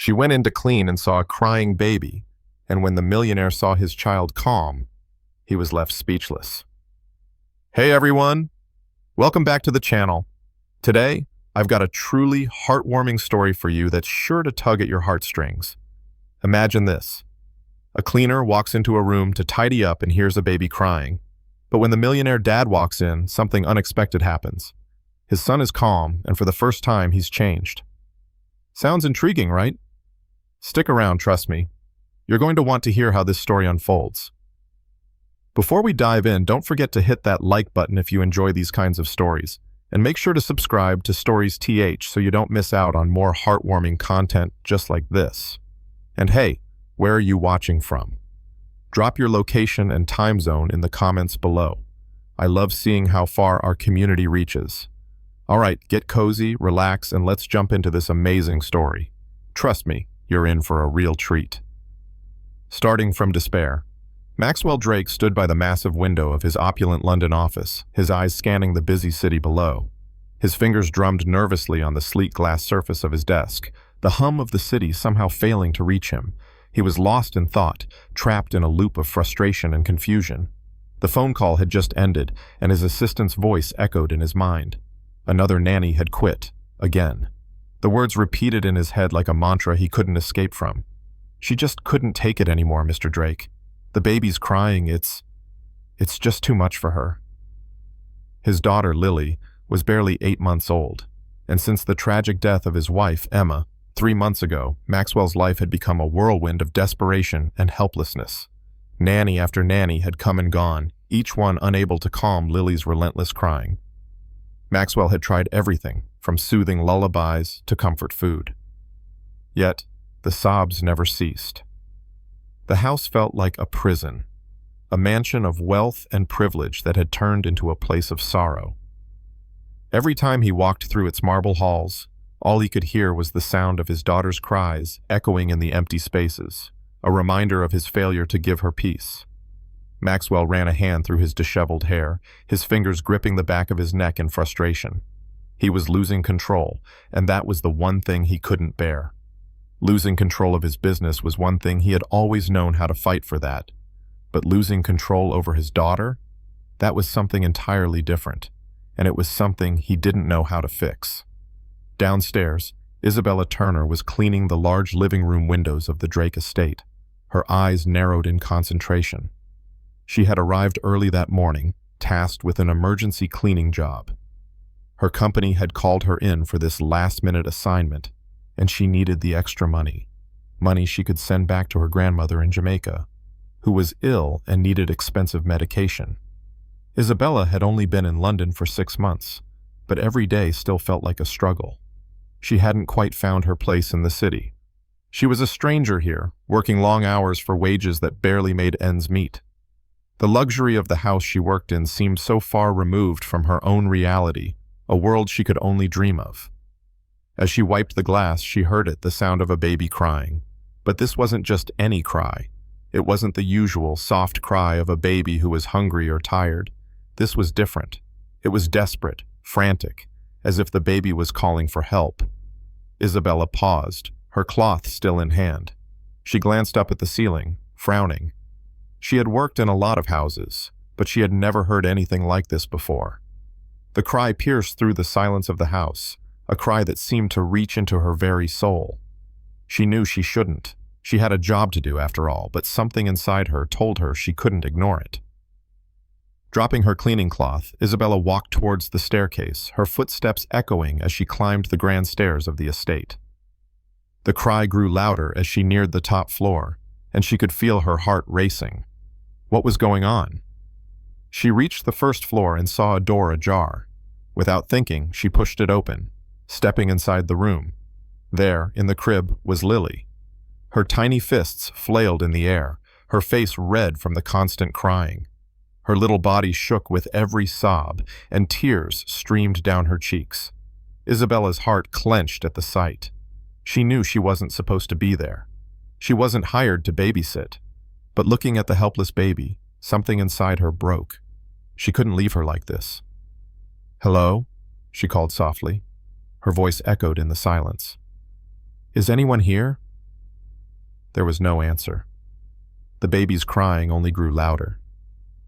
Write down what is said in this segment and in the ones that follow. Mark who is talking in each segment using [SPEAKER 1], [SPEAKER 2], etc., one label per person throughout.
[SPEAKER 1] She went in to clean and saw a crying baby, and when the millionaire saw his child calm, he was left speechless. Hey everyone! Welcome back to the channel. Today, I've got a truly heartwarming story for you that's sure to tug at your heartstrings. Imagine this. A cleaner walks into a room to tidy up and hears a baby crying. But when the millionaire dad walks in, something unexpected happens. His son is calm, and for the first time, he's changed. Sounds intriguing, right? Stick around, trust me. You're going to want to hear how this story unfolds. Before we dive in, don't forget to hit that like button if you enjoy these kinds of stories, and make sure to subscribe to Stories TH so you don't miss out on more heartwarming content just like this. And hey, where are you watching from? Drop your location and time zone in the comments below. I love seeing how far our community reaches. All right, get cozy, relax, and let's jump into this amazing story. Trust me, you're in for a real treat. Starting from despair, Maxwell Drake stood by the massive window of his opulent London office, his eyes scanning the busy city below. His fingers drummed nervously on the sleek glass surface of his desk, the hum of the city somehow failing to reach him. He was lost in thought, trapped in a loop of frustration and confusion. The phone call had just ended, and his assistant's voice echoed in his mind. Another nanny had quit, again. The words repeated in his head like a mantra he couldn't escape from. She just couldn't take it anymore, Mr. Drake. The baby's crying, it's just too much for her. His daughter, Lily, was barely 8 months old, and since the tragic death of his wife, Emma, 3 months ago, Maxwell's life had become a whirlwind of desperation and helplessness. Nanny after nanny had come and gone, each one unable to calm Lily's relentless crying. Maxwell had tried everything, from soothing lullabies to comfort food. Yet, the sobs never ceased. The house felt like a prison, a mansion of wealth and privilege that had turned into a place of sorrow. Every time he walked through its marble halls, all he could hear was the sound of his daughter's cries echoing in the empty spaces, a reminder of his failure to give her peace. Maxwell ran a hand through his disheveled hair, his fingers gripping the back of his neck in frustration. He was losing control, and that was the one thing he couldn't bear. Losing control of his business was one thing he had always known how to fight for that. But losing control over his daughter? That was something entirely different, and it was something he didn't know how to fix. Downstairs, Isabella Turner was cleaning the large living room windows of the Drake estate. Her eyes narrowed in concentration. She had arrived early that morning, tasked with an emergency cleaning job. Her company had called her in for this last-minute assignment, and she needed the extra money she could send back to her grandmother in Jamaica, who was ill and needed expensive medication. Isabella had only been in London for 6 months, but every day still felt like a struggle. She hadn't quite found her place in the city. She was a stranger here, working long hours for wages that barely made ends meet. The luxury of the house she worked in seemed so far removed from her own reality, a world she could only dream of. As she wiped the glass, she heard it, the sound of a baby crying. But this wasn't just any cry. It wasn't the usual soft cry of a baby who was hungry or tired. This was different. It was desperate, frantic, as if the baby was calling for help. Isabella paused, her cloth still in hand. She glanced up at the ceiling, frowning. She had worked in a lot of houses, but she had never heard anything like this before. The cry pierced through the silence of the house, a cry that seemed to reach into her very soul. She knew she shouldn't. She had a job to do after all, but something inside her told her she couldn't ignore it. Dropping her cleaning cloth, Isabella walked towards the staircase, her footsteps echoing as she climbed the grand stairs of the estate. The cry grew louder as she neared the top floor, and she could feel her heart racing. What was going on? She reached the first floor and saw a door ajar. Without thinking, she pushed it open, stepping inside the room. There, in the crib, was Lily. Her tiny fists flailed in the air, her face red from the constant crying. Her little body shook with every sob, and tears streamed down her cheeks. Isabella's heart clenched at the sight. She knew she wasn't supposed to be there. She wasn't hired to babysit. But looking at the helpless baby, something inside her broke. She couldn't leave her like this. "Hello?" she called softly. Her voice echoed in the silence. "Is anyone here?" There was no answer. The baby's crying only grew louder.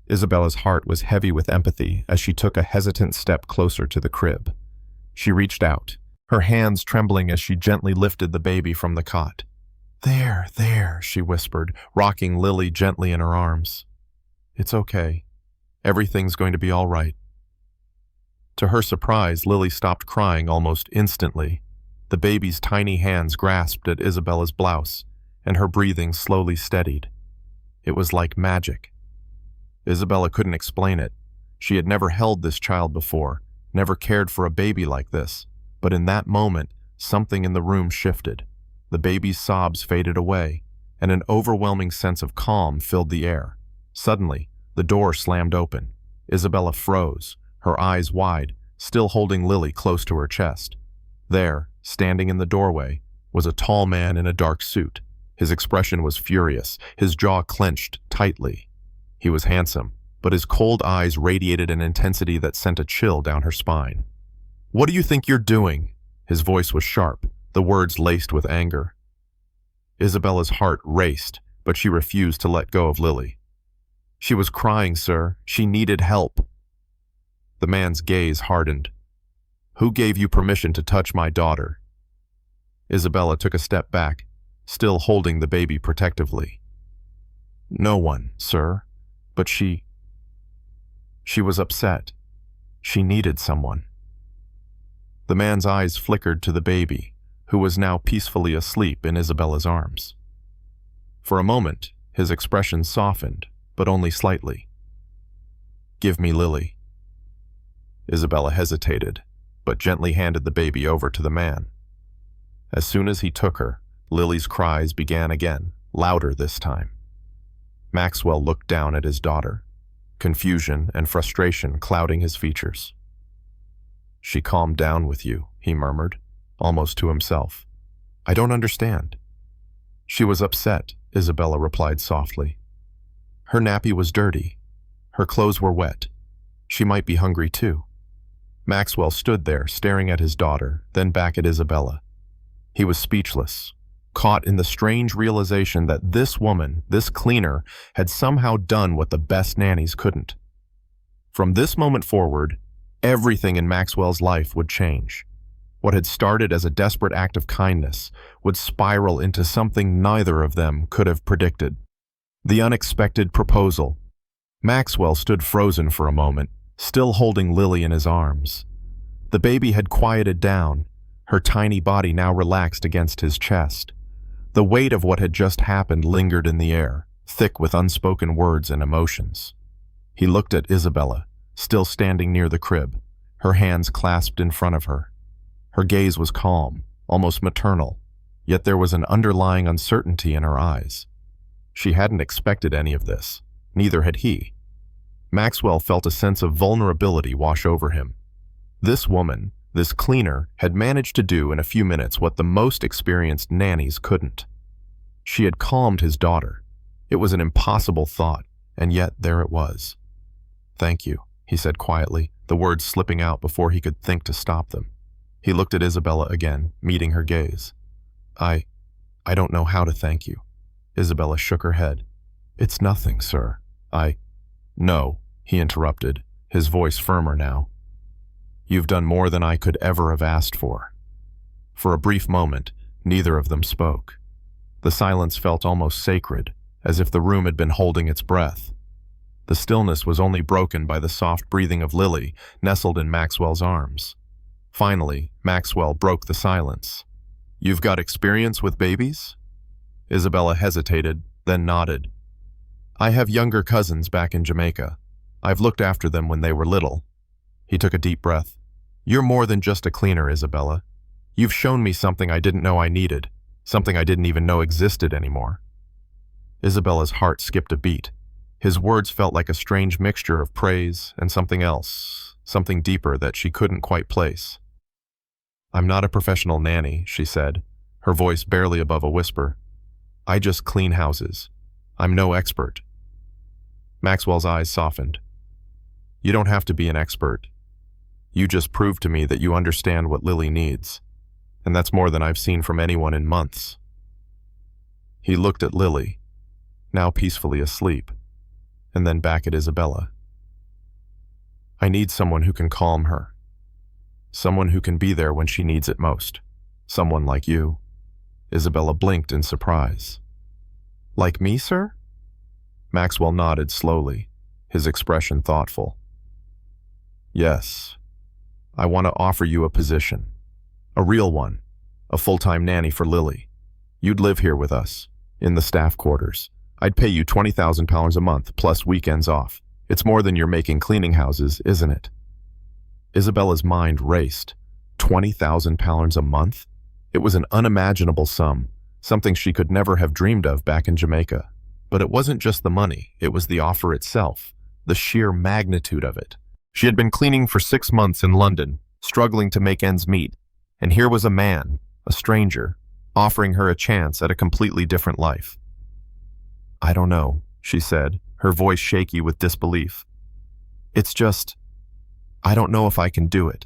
[SPEAKER 1] Isabella's heart was heavy with empathy as she took a hesitant step closer to the crib. She reached out, her hands trembling as she gently lifted the baby from the cot. There, she whispered, rocking Lily gently in her arms. It's okay. Everything's going to be all right. To her surprise, Lily stopped crying almost instantly. The baby's tiny hands grasped at Isabella's blouse, and her breathing slowly steadied. It was like magic. Isabella couldn't explain it. She had never held this child before, never cared for a baby like this, but in that moment, something in the room shifted. The baby's sobs faded away, and an overwhelming sense of calm filled the air. Suddenly, the door slammed open. Isabella froze, her eyes wide, still holding Lily close to her chest. There, standing in the doorway, was a tall man in a dark suit. His expression was furious, his jaw clenched tightly. He was handsome, but his cold eyes radiated an intensity that sent a chill down her spine. "What do you think you're doing?" His voice was sharp, the words laced with anger. Isabella's heart raced, but she refused to let go of Lily. "She was crying, sir. She needed help." The man's gaze hardened. "Who gave you permission to touch my daughter?" Isabella took a step back, still holding the baby protectively. "No one, sir, but she was upset. She needed someone." The man's eyes flickered to the baby, who was now peacefully asleep in Isabella's arms. For a moment, his expression softened, but only slightly. "Give me Lily." Isabella hesitated, but gently handed the baby over to the man. As soon as he took her, Lily's cries began again, louder this time. Maxwell looked down at his daughter, confusion and frustration clouding his features. "She calmed down with you," he murmured, almost to himself. "I don't understand." "She was upset," Isabella replied softly. "Her nappy was dirty. Her clothes were wet. She might be hungry too." Maxwell stood there, staring at his daughter, then back at Isabella. He was speechless, caught in the strange realization that this woman, this cleaner, had somehow done what the best nannies couldn't. From this moment forward, everything in Maxwell's life would change. What had started as a desperate act of kindness would spiral into something neither of them could have predicted. The unexpected proposal. Maxwell stood frozen for a moment, still holding Lily in his arms. The baby had quieted down, her tiny body now relaxed against his chest. The weight of what had just happened lingered in the air, thick with unspoken words and emotions. He looked at Isabella, still standing near the crib, her hands clasped in front of her. Her gaze was calm, almost maternal, yet there was an underlying uncertainty in her eyes. She hadn't expected any of this, neither had he. Maxwell felt a sense of vulnerability wash over him. This woman, this cleaner, had managed to do in a few minutes what the most experienced nannies couldn't. She had calmed his daughter. It was an impossible thought, and yet there it was. "Thank you," he said quietly, the words slipping out before he could think to stop them. He looked at Isabella again, meeting her gaze. I don't know how to thank you." Isabella shook her head. "It's nothing, sir. No," he interrupted, his voice firmer now. "You've done more than I could ever have asked for." For a brief moment, neither of them spoke. The silence felt almost sacred, as if the room had been holding its breath. The stillness was only broken by the soft breathing of Lily, nestled in Maxwell's arms. Finally, Maxwell broke the silence. "You've got experience with babies?" Isabella hesitated, then nodded. "I have younger cousins back in Jamaica. I've looked after them when they were little." He took a deep breath. "You're more than just a cleaner, Isabella. You've shown me something I didn't know I needed, something I didn't even know existed anymore." Isabella's heart skipped a beat. His words felt like a strange mixture of praise and something else, something deeper that she couldn't quite place. "I'm not a professional nanny," she said, her voice barely above a whisper. "I just clean houses. I'm no expert." Maxwell's eyes softened. "You don't have to be an expert. You just proved to me that you understand what Lily needs, and that's more than I've seen from anyone in months." He looked at Lily, now peacefully asleep, and then back at Isabella. I need someone who can calm her. Someone who can be there when she needs it most. Someone like you. Isabella blinked in surprise. Like me, sir? Maxwell nodded slowly, his expression thoughtful. Yes. I want to offer you a position. A real one. A full-time nanny for Lily. You'd live here with us, in the staff quarters. I'd pay you £20,000 a month, plus weekends off. It's more than you're making cleaning houses, isn't it? Isabella's mind raced. £20,000 a month? It was an unimaginable sum, something she could never have dreamed of back in Jamaica. But it wasn't just the money, it was the offer itself, the sheer magnitude of it. She had been cleaning for 6 months in London, struggling to make ends meet, and here was a man, a stranger, offering her a chance at a completely different life. I don't know, she said, her voice shaky with disbelief. It's just, I don't know if I can do it.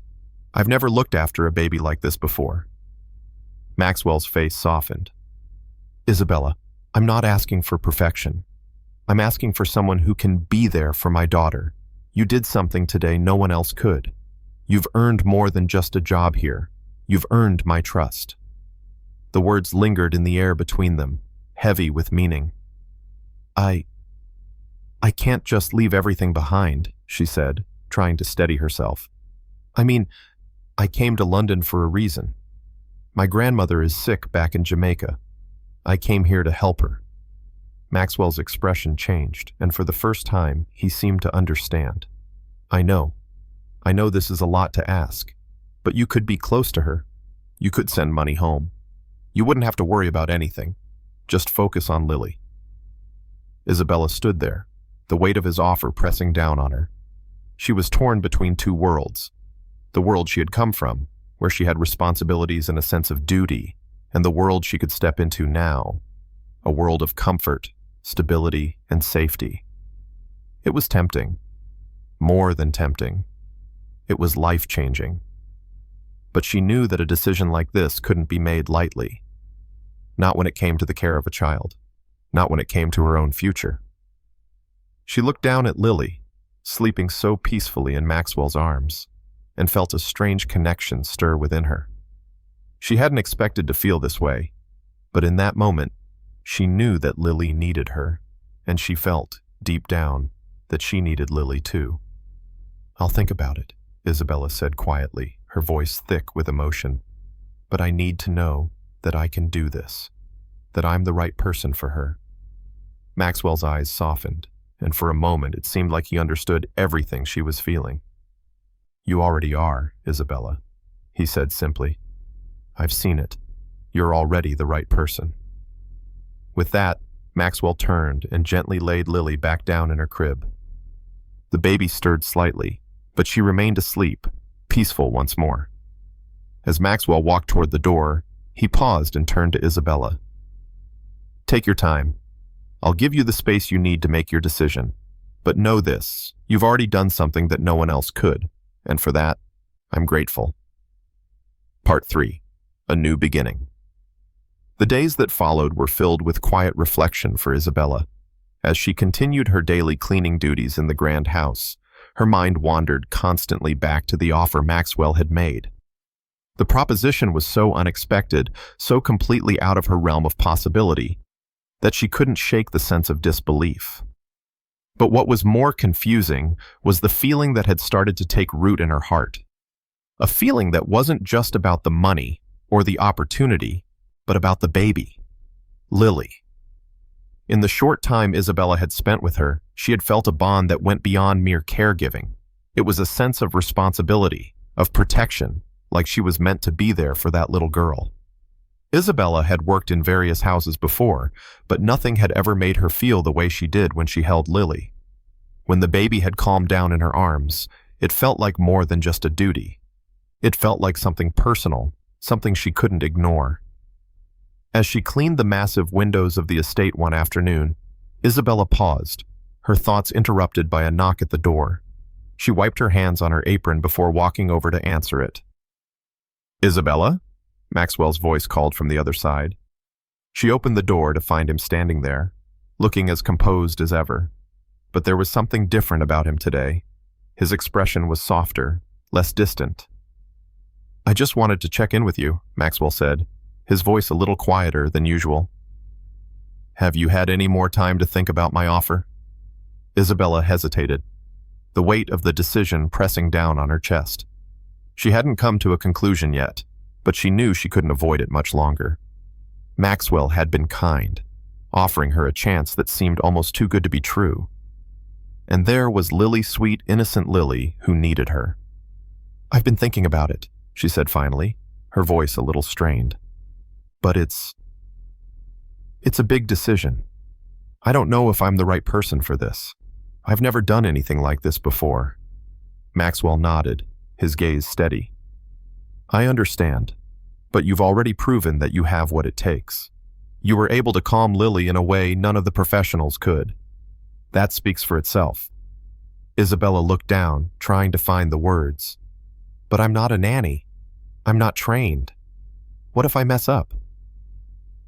[SPEAKER 1] I've never looked after a baby like this before. Maxwell's face softened. Isabella, I'm not asking for perfection. I'm asking for someone who can be there for my daughter. You did something today no one else could. You've earned more than just a job here. You've earned my trust. The words lingered in the air between them, heavy with meaning. I can't just leave everything behind, she said, trying to steady herself. I mean, I came to London for a reason. My grandmother is sick back in Jamaica. I came here to help her. Maxwell's expression changed, and for the first time, he seemed to understand. I know this is a lot to ask, but you could be close to her. You could send money home. You wouldn't have to worry about anything. Just focus on Lily. Isabella stood there, the weight of his offer pressing down on her. She was torn between two worlds. The world she had come from, where she had responsibilities and a sense of duty, and the world she could step into now, a world of comfort, stability, and safety. It was tempting. More than tempting. It was life-changing. But she knew that a decision like this couldn't be made lightly. Not when it came to the care of a child. Not when it came to her own future. She looked down at Lily, sleeping so peacefully in Maxwell's arms, and felt a strange connection stir within her. She hadn't expected to feel this way, but in that moment, she knew that Lily needed her, and she felt, deep down, that she needed Lily too. I'll think about it, Isabella said quietly, her voice thick with emotion. But I need to know that I can do this, that I'm the right person for her. Maxwell's eyes softened, and for a moment it seemed like he understood everything she was feeling. You already are, Isabella, he said simply. I've seen it. You're already the right person. With that, Maxwell turned and gently laid Lily back down in her crib. The baby stirred slightly, but she remained asleep, peaceful once more. As Maxwell walked toward the door, he paused and turned to Isabella. Take your time. I'll give you the space you need to make your decision. But know this, you've already done something that no one else could, and for that, I'm grateful. Part 3. A New Beginning. The days that followed were filled with quiet reflection for Isabella. As she continued her daily cleaning duties in the grand house, her mind wandered constantly back to the offer Maxwell had made. The proposition was so unexpected, so completely out of her realm of possibility, that she couldn't shake the sense of disbelief. But what was more confusing was the feeling that had started to take root in her heart. A feeling that wasn't just about the money or the opportunity, but about the baby, Lily. In the short time Isabella had spent with her, she had felt a bond that went beyond mere caregiving. It was a sense of responsibility, of protection, like she was meant to be there for that little girl. Isabella had worked in various houses before, but nothing had ever made her feel the way she did when she held Lily. When the baby had calmed down in her arms, it felt like more than just a duty. It felt like something personal, something she couldn't ignore. As she cleaned the massive windows of the estate one afternoon, Isabella paused, her thoughts interrupted by a knock at the door. She wiped her hands on her apron before walking over to answer it. Isabella? Maxwell's voice called from the other side. She opened the door to find him standing there, looking as composed as ever. But there was something different about him today. His expression was softer, less distant. "I just wanted to check in with you," Maxwell said, his voice a little quieter than usual. "Have you had any more time to think about my offer?" Isabella hesitated, the weight of the decision pressing down on her chest. She hadn't come to a conclusion yet, but she knew she couldn't avoid it much longer. Maxwell had been kind, offering her a chance that seemed almost too good to be true. And there was Lily, sweet, innocent Lily, who needed her. "I've been thinking about it," she said finally, her voice a little strained. "But it's a big decision. I don't know if I'm the right person for this. I've never done anything like this before." Maxwell nodded, his gaze steady. "I understand, but you've already proven that you have what it takes. You were able to calm Lily in a way none of the professionals could. That speaks for itself." Isabella looked down, trying to find the words. "But I'm not a nanny. I'm not trained. What if I mess up?"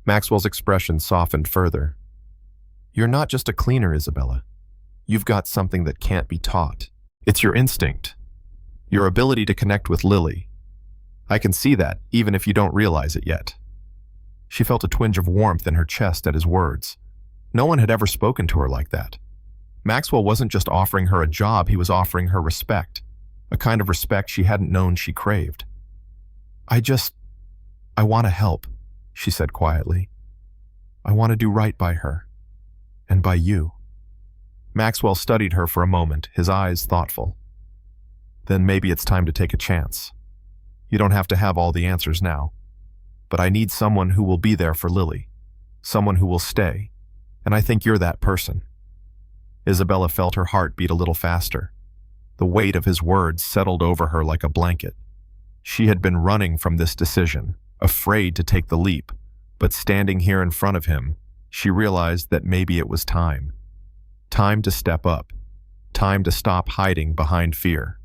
[SPEAKER 1] Maxwell's expression softened further. "You're not just a cleaner, Isabella. You've got something that can't be taught. It's your instinct, your ability to connect with Lily. I can see that, even if you don't realize it yet." She felt a twinge of warmth in her chest at his words. No one had ever spoken to her like that. Maxwell wasn't just offering her a job, he was offering her respect, a kind of respect she hadn't known she craved. I want to help," she said quietly. "I want to do right by her. And by you." Maxwell studied her for a moment, his eyes thoughtful. "Then maybe it's time to take a chance. You don't have to have all the answers now. But I need someone who will be there for Lily, someone who will stay, and I think you're that person." Isabella felt her heart beat a little faster. The weight of his words settled over her like a blanket. She had been running from this decision, afraid to take the leap, but standing here in front of him, she realized that maybe it was time. Time to step up. Time to stop hiding behind fear.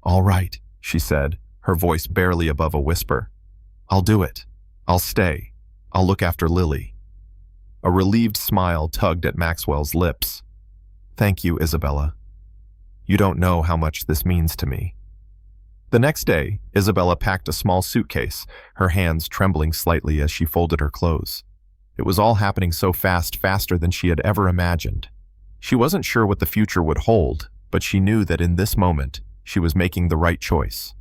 [SPEAKER 1] "All right," she said, her voice barely above a whisper. "I'll do it. I'll stay. I'll look after Lily." A relieved smile tugged at Maxwell's lips. "Thank you, Isabella. You don't know how much this means to me." The next day, Isabella packed a small suitcase, her hands trembling slightly as she folded her clothes. It was all happening so fast, faster than she had ever imagined. She wasn't sure what the future would hold, but she knew that in this moment, she was making the right choice.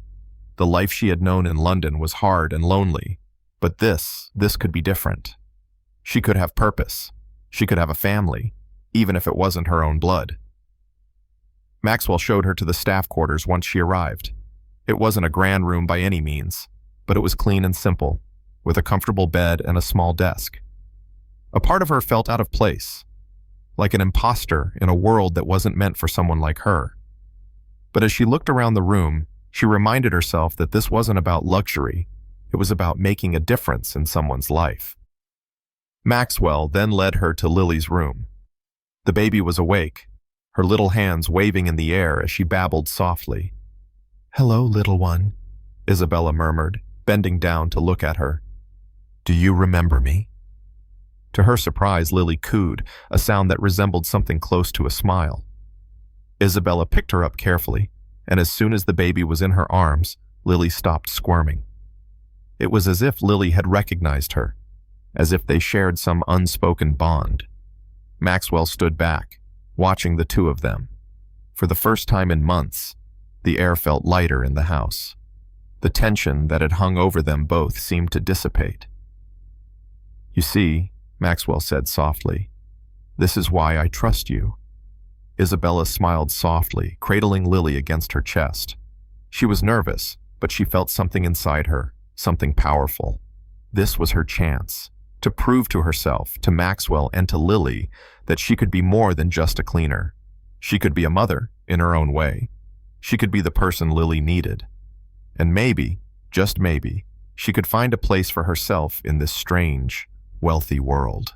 [SPEAKER 1] The life she had known in London was hard and lonely, but this could be different. She could have purpose. She could have a family, even if it wasn't her own blood. Maxwell showed her to the staff quarters once she arrived. It wasn't a grand room by any means, but it was clean and simple, with a comfortable bed and a small desk. A part of her felt out of place, like an imposter in a world that wasn't meant for someone like her. But as she looked around the room, she reminded herself that this wasn't about luxury, it was about making a difference in someone's life. Maxwell then led her to Lily's room. The baby was awake, her little hands waving in the air as she babbled softly. "Hello, little one," Isabella murmured, bending down to look at her. "Do you remember me?" To her surprise, Lily cooed, a sound that resembled something close to a smile. Isabella picked her up carefully, and as soon as the baby was in her arms, Lily stopped squirming. It was as if Lily had recognized her, as if they shared some unspoken bond. Maxwell stood back, watching the two of them. For the first time in months, the air felt lighter in the house. The tension that had hung over them both seemed to dissipate. "You see," Maxwell said softly, "this is why I trust you." Isabella smiled softly, cradling Lily against her chest. She was nervous, but she felt something inside her, something powerful. This was her chance, to prove to herself, to Maxwell, and to Lily that she could be more than just a cleaner. She could be a mother, in her own way. She could be the person Lily needed. And maybe, just maybe, she could find a place for herself in this strange, wealthy world.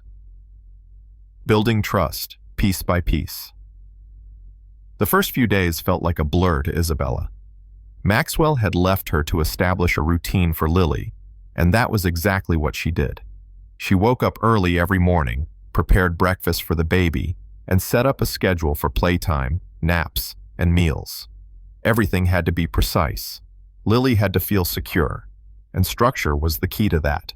[SPEAKER 1] Building trust, piece by piece. The first few days felt like a blur to Isabella. Maxwell had left her to establish a routine for Lily, and that was exactly what she did. She woke up early every morning, prepared breakfast for the baby, and set up a schedule for playtime, naps, and meals. Everything had to be precise. Lily had to feel secure, and structure was the key to that.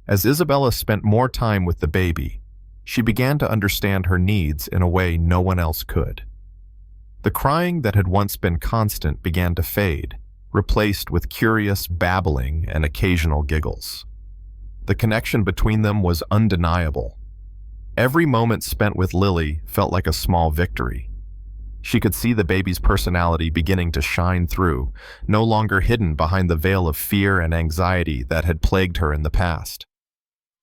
[SPEAKER 1] As Isabella spent more time with the baby, she began to understand her needs in a way no one else could. The crying that had once been constant began to fade, replaced with curious babbling and occasional giggles. The connection between them was undeniable. Every moment spent with Lily felt like a small victory. She could see the baby's personality beginning to shine through, no longer hidden behind the veil of fear and anxiety that had plagued her in the past.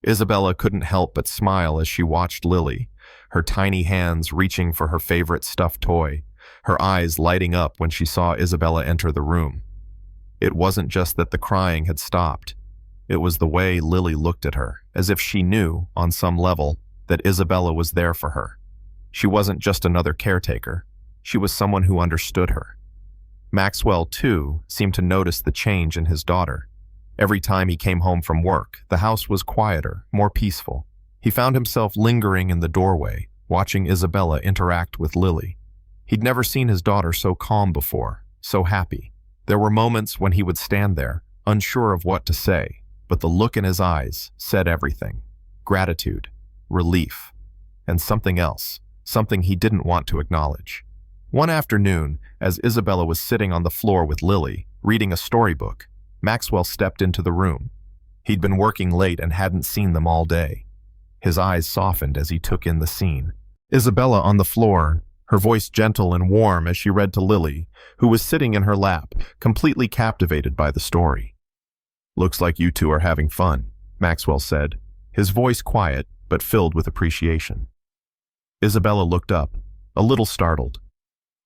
[SPEAKER 1] Isabella couldn't help but smile as she watched Lily, her tiny hands reaching for her favorite stuffed toy, her eyes lighting up when she saw Isabella enter the room. It wasn't just that the crying had stopped. It was the way Lily looked at her, as if she knew, on some level, that Isabella was there for her. She wasn't just another caretaker. She was someone who understood her. Maxwell, too, seemed to notice the change in his daughter. Every time he came home from work, the house was quieter, more peaceful. He found himself lingering in the doorway, watching Isabella interact with Lily. He'd never seen his daughter so calm before, so happy. There were moments when he would stand there, unsure of what to say, but the look in his eyes said everything. Gratitude, relief, and something else, something he didn't want to acknowledge. One afternoon, as Isabella was sitting on the floor with Lily, reading a storybook, Maxwell stepped into the room. He'd been working late and hadn't seen them all day. His eyes softened as he took in the scene. Isabella on the floor, her voice gentle and warm as she read to Lily, who was sitting in her lap, completely captivated by the story. "Looks like you two are having fun," Maxwell said, his voice quiet but filled with appreciation. Isabella looked up, a little startled.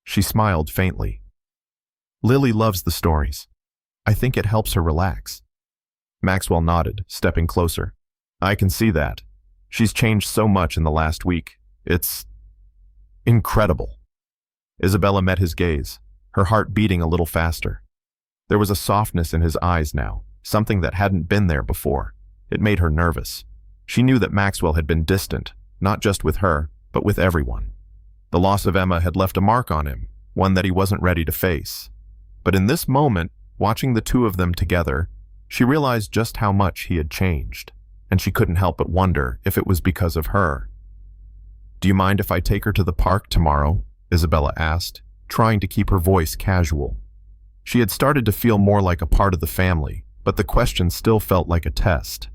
[SPEAKER 1] She smiled faintly. "Lily loves the stories. I think it helps her relax." Maxwell nodded, stepping closer. "I can see that. She's changed so much in the last week. It's incredible." Isabella met his gaze, her heart beating a little faster. There was a softness in his eyes now, something that hadn't been there before. It made her nervous. She knew that Maxwell had been distant, not just with her, but with everyone. The loss of Emma had left a mark on him, one that he wasn't ready to face. But in this moment, watching the two of them together, she realized just how much he had changed, and she couldn't help but wonder if it was because of her. "Do you mind if I take her to the park tomorrow?" Isabella asked, trying to keep her voice casual. She had started to feel more like a part of the family, but the question still felt like a test.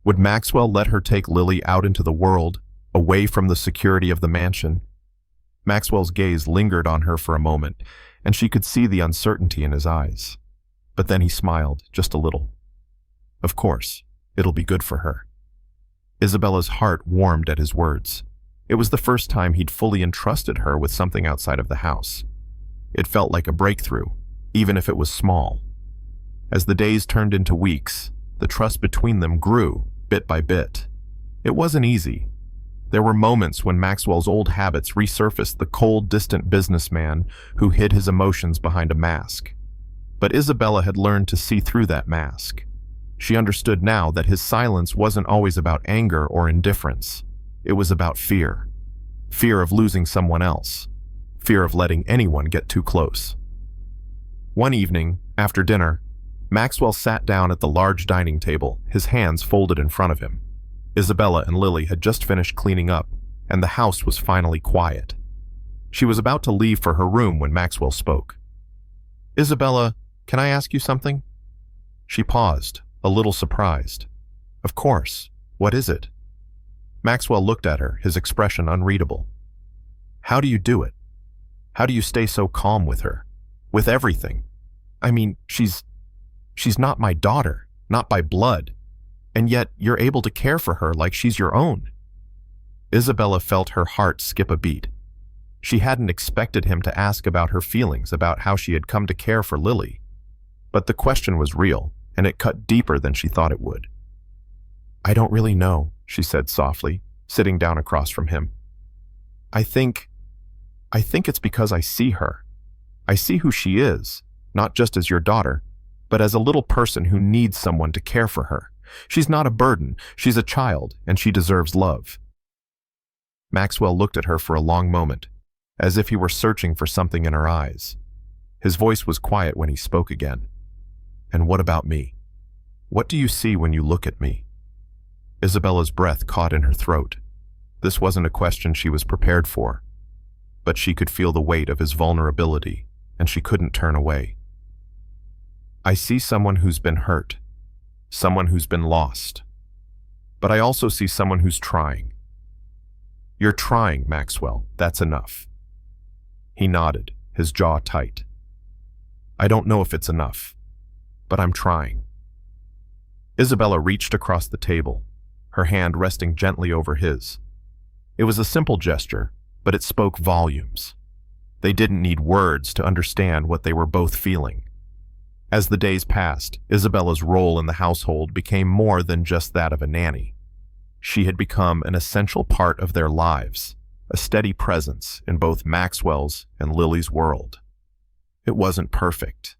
[SPEAKER 1] Would Maxwell let her take Lily out into the world, away from the security of the mansion? Maxwell's gaze lingered on her for a moment, and she could see the uncertainty in his eyes. But then he smiled, just a little. "Of course, it'll be good for her." Isabella's heart warmed at his words. It was the first time he'd fully entrusted her with something outside of the house. It felt like a breakthrough, even if it was small. As the days turned into weeks, the trust between them grew, bit by bit. It wasn't easy. There were moments when Maxwell's old habits resurfaced, the cold, distant businessman who hid his emotions behind a mask. But Isabella had learned to see through that mask. She understood now that his silence wasn't always about anger or indifference. It was about fear. Fear of losing someone else. Fear of letting anyone get too close. One evening, after dinner, Maxwell sat down at the large dining table, his hands folded in front of him. Isabella and Lily had just finished cleaning up, and the house was finally quiet. She was about to leave for her room when Maxwell spoke. "Isabella, can I ask you something?" She paused, a little surprised. "Of course. What is it?" Maxwell looked at her, his expression unreadable. "How do you do it? How do you stay so calm with her? With everything? I mean, she's not my daughter, not by blood, and yet you're able to care for her like she's your own." Isabella felt her heart skip a beat. She hadn't expected him to ask about her feelings, about how she had come to care for Lily. But the question was real, and it cut deeper than she thought it would. "I don't really know," she said softly, sitting down across from him. I think it's because I see her. I see who she is, not just as your daughter, but as a little person who needs someone to care for her, She's not a burden. She's a child, and she deserves love. Maxwell looked at her for a long moment, as if he were searching for something in her eyes. His voice was quiet when he spoke again. "And what about me? What do you see when you look at me?" Isabella's breath caught in her throat. This wasn't a question she was prepared for, but she could feel the weight of his vulnerability, and she couldn't turn away. "I see someone who's been hurt, someone who's been lost, but I also see someone who's trying." "You're trying, Maxwell. That's enough." He nodded, his jaw tight. "I don't know if it's enough, but I'm trying." Isabella reached across the table, her hand resting gently over his. It was a simple gesture, but it spoke volumes. They didn't need words to understand what they were both feeling. As the days passed, Isabella's role in the household became more than just that of a nanny. She had become an essential part of their lives, a steady presence in both Maxwell's and Lily's world. It wasn't perfect.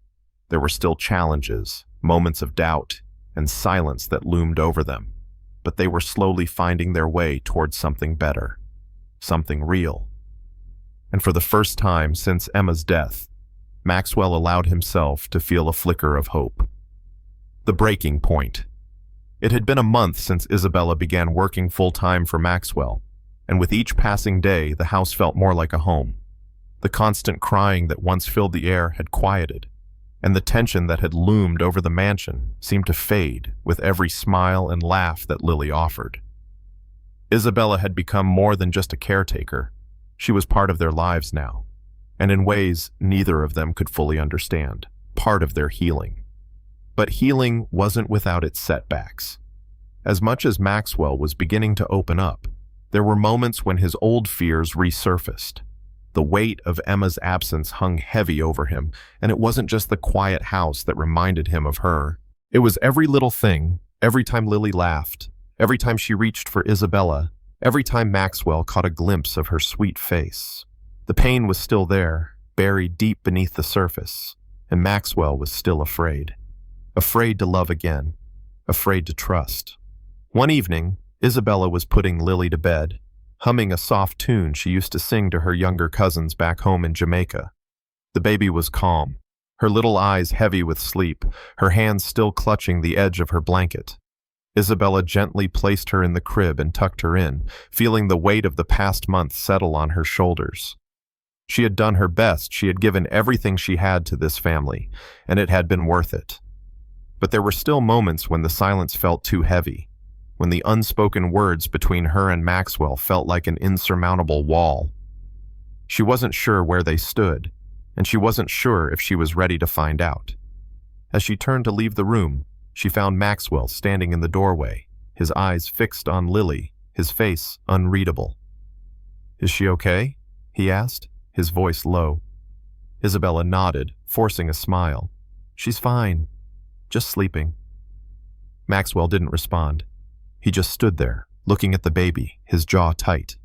[SPEAKER 1] There were still challenges, moments of doubt, and silence that loomed over them, but they were slowly finding their way towards something better, something real. And for the first time since Emma's death, Maxwell allowed himself to feel a flicker of hope. The breaking point. It had been a month since Isabella began working full-time for Maxwell, and with each passing day, the house felt more like a home. The constant crying that once filled the air had quieted, and the tension that had loomed over the mansion seemed to fade with every smile and laugh that Lily offered. Isabella had become more than just a caretaker. She was part of their lives now, and in ways neither of them could fully understand, part of their healing. But healing wasn't without its setbacks. As much as Maxwell was beginning to open up, there were moments when his old fears resurfaced. The weight of Emma's absence hung heavy over him, and it wasn't just the quiet house that reminded him of her. It was every little thing, every time Lily laughed, every time she reached for Isabella, every time Maxwell caught a glimpse of her sweet face. The pain was still there, buried deep beneath the surface, and Maxwell was still afraid. Afraid to love again, afraid to trust. One evening, Isabella was putting Lily to bed, humming a soft tune she used to sing to her younger cousins back home in Jamaica. The baby was calm, her little eyes heavy with sleep, her hands still clutching the edge of her blanket. Isabella gently placed her in the crib and tucked her in, feeling the weight of the past month settle on her shoulders. She had done her best, she had given everything she had to this family, and it had been worth it. But there were still moments when the silence felt too heavy, when the unspoken words between her and Maxwell felt like an insurmountable wall. She wasn't sure where they stood, and she wasn't sure if she was ready to find out. As she turned to leave the room, she found Maxwell standing in the doorway, his eyes fixed on Lily, his face unreadable. "Is she okay?" he asked, his voice low. Isabella nodded, forcing a smile. "She's fine. Just sleeping." Maxwell didn't respond. He just stood there, looking at the baby, his jaw tight.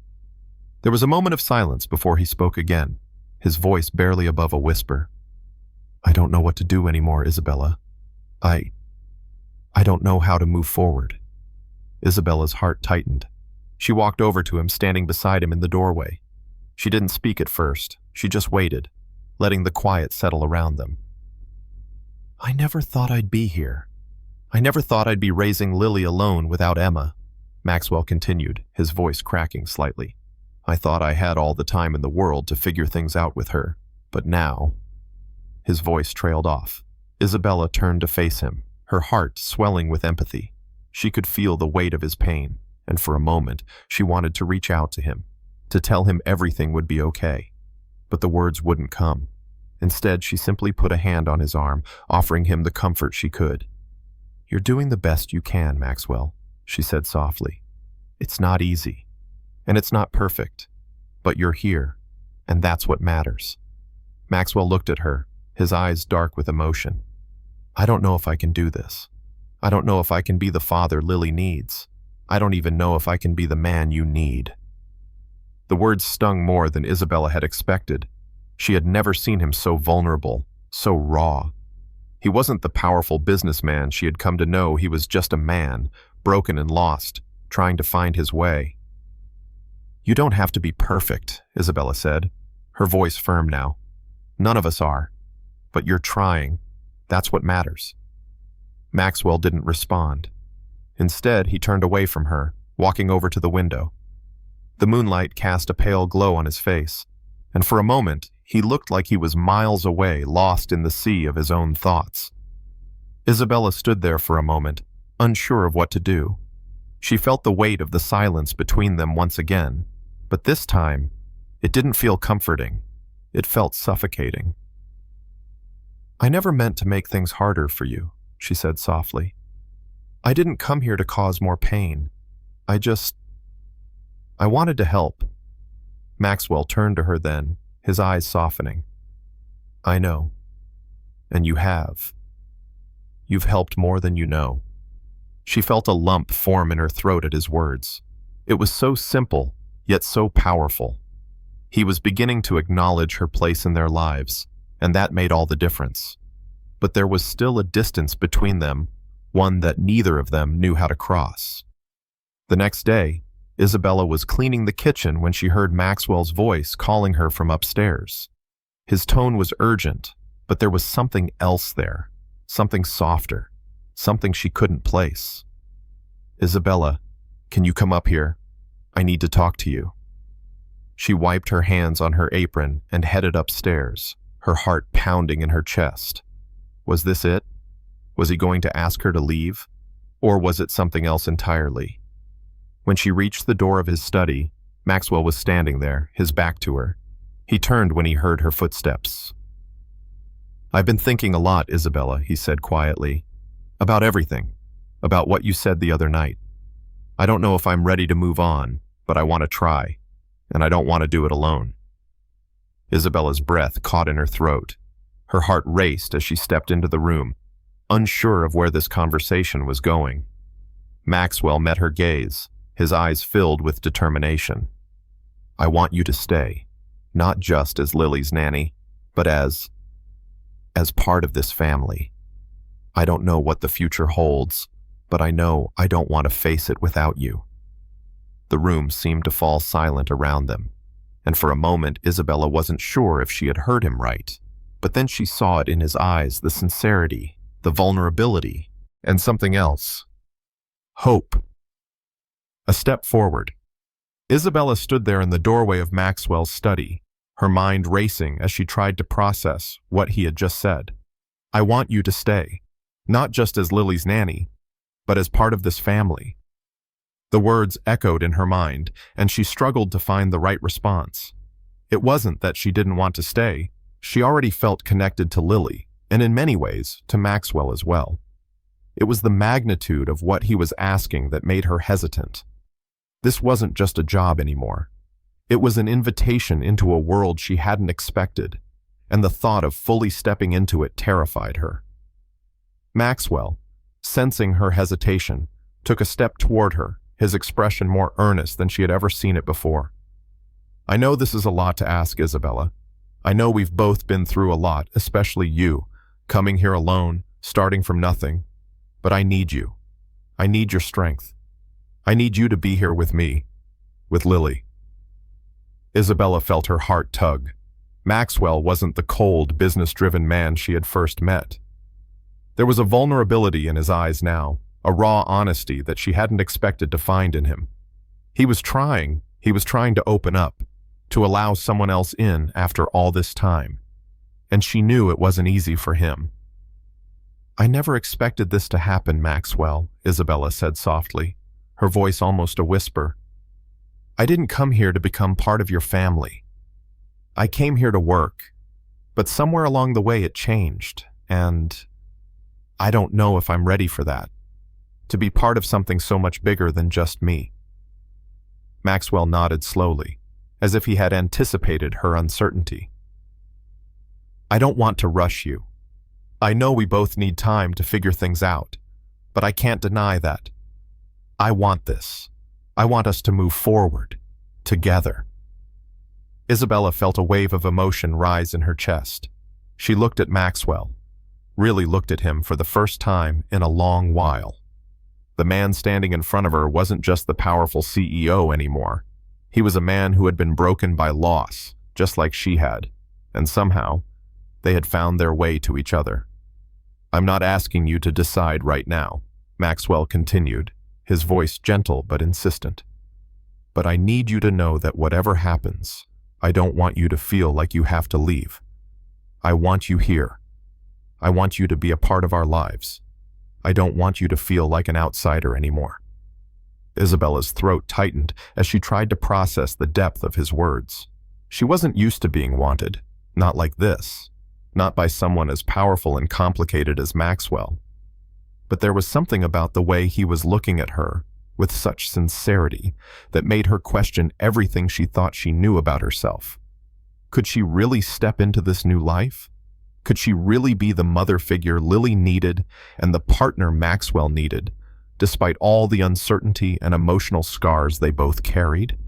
[SPEAKER 1] There was a moment of silence before he spoke again, his voice barely above a whisper. "I don't know what to do anymore, Isabella. I don't know how to move forward." Isabella's heart tightened. She walked over to him, standing beside him in the doorway. She didn't speak at first. She just waited, letting the quiet settle around them. "I never thought I'd be here. I never thought I'd be raising Lily alone without Emma," Maxwell continued, his voice cracking slightly. "I thought I had all the time in the world to figure things out with her, but now—" His voice trailed off. Isabella turned to face him, her heart swelling with empathy. She could feel the weight of his pain, and for a moment, she wanted to reach out to him, to tell him everything would be okay. But the words wouldn't come. Instead, she simply put a hand on his arm, offering him the comfort she could. "You're doing the best you can, Maxwell," she said softly. "It's not easy, and it's not perfect, but you're here, and that's what matters." Maxwell looked at her, his eyes dark with emotion. "I don't know if I can do this. I don't know if I can be the father Lily needs. I don't even know if I can be the man you need." The words stung more than Isabella had expected. She had never seen him so vulnerable, so raw. He wasn't the powerful businessman she had come to know. He was just a man, broken and lost, trying to find his way. "You don't have to be perfect," Isabella said, her voice firm now. "None of us are. But you're trying. That's what matters." Maxwell didn't respond. Instead, he turned away from her, walking over to the window. The moonlight cast a pale glow on his face, and for a moment, he looked like he was miles away, lost in the sea of his own thoughts. Isabella stood there for a moment, unsure of what to do. She felt the weight of the silence between them once again, but this time, it didn't feel comforting. It felt suffocating. "I never meant to make things harder for you," she said softly. "I didn't come here to cause more pain. I wanted to help." Maxwell turned to her then, his eyes softening. "I know. And you have. You've helped more than you know." She felt a lump form in her throat at his words. It was so simple, yet so powerful. He was beginning to acknowledge her place in their lives, and that made all the difference. But there was still a distance between them, one that neither of them knew how to cross. The next day, Isabella was cleaning the kitchen when she heard Maxwell's voice calling her from upstairs. His tone was urgent, but there was something else there, something softer, something she couldn't place. "Isabella, can you come up here? I need to talk to you." She wiped her hands on her apron and headed upstairs, her heart pounding in her chest. Was this it? Was he going to ask her to leave? Or was it something else entirely? When she reached the door of his study, Maxwell was standing there, his back to her. He turned when he heard her footsteps. "I've been thinking a lot, Isabella," he said quietly. "About everything. About what you said the other night. I don't know if I'm ready to move on, but I want to try, and I don't want to do it alone." Isabella's breath caught in her throat. Her heart raced as she stepped into the room, unsure of where this conversation was going. Maxwell met her gaze, his eyes filled with determination. "I want you to stay, not just as Lily's nanny, but as part of this family. I don't know what the future holds, but I know I don't want to face it without you." The room seemed to fall silent around them, and for a moment Isabella wasn't sure if she had heard him right. But then she saw it in his eyes, the sincerity, the vulnerability, and something else. Hope. A step forward. Isabella stood there in the doorway of Maxwell's study, her mind racing as she tried to process what he had just said. "I want you to stay, not just as Lily's nanny, but as part of this family." The words echoed in her mind, and she struggled to find the right response. It wasn't that she didn't want to stay. She already felt connected to Lily, and in many ways, to Maxwell as well. It was the magnitude of what he was asking that made her hesitant. This wasn't just a job anymore. It was an invitation into a world she hadn't expected, and the thought of fully stepping into it terrified her. Maxwell, sensing her hesitation, took a step toward her, his expression more earnest than she had ever seen it before. "I know this is a lot to ask, Isabella. I know we've both been through a lot, especially you, coming here alone, starting from nothing. But I need you. I need your strength. I need you to be here with me, with Lily." Isabella felt her heart tug. Maxwell wasn't the cold, business-driven man she had first met. There was a vulnerability in his eyes now, a raw honesty that she hadn't expected to find in him. He was trying to open up, to allow someone else in after all this time. And she knew it wasn't easy for him. "I never expected this to happen, Maxwell," Isabella said softly, her voice almost a whisper. "I didn't come here to become part of your family. I came here to work, but somewhere along the way it changed, and I don't know if I'm ready for that, to be part of something so much bigger than just me." Maxwell nodded slowly, as if he had anticipated her uncertainty. "I don't want to rush you. I know we both need time to figure things out, but I can't deny that. I want this. I want us to move forward, together." Isabella felt a wave of emotion rise in her chest. She looked at Maxwell. really looked at him for the first time in a long while. The man standing in front of her wasn't just the powerful CEO anymore. He was a man who had been broken by loss, just like she had, and somehow, they had found their way to each other. "I'm not asking you to decide right now," Maxwell continued, his voice gentle but insistent. "But I need you to know that whatever happens, I don't want you to feel like you have to leave. I want you here. I want you to be a part of our lives. I don't want you to feel like an outsider anymore." Isabella's throat tightened as she tried to process the depth of his words. She wasn't used to being wanted, not like this, not by someone as powerful and complicated as Maxwell. But there was something about the way he was looking at her with such sincerity that made her question everything she thought she knew about herself. Could she really step into this new life? Could she really be the mother figure Lily needed and the partner Maxwell needed, despite all the uncertainty and emotional scars they both carried?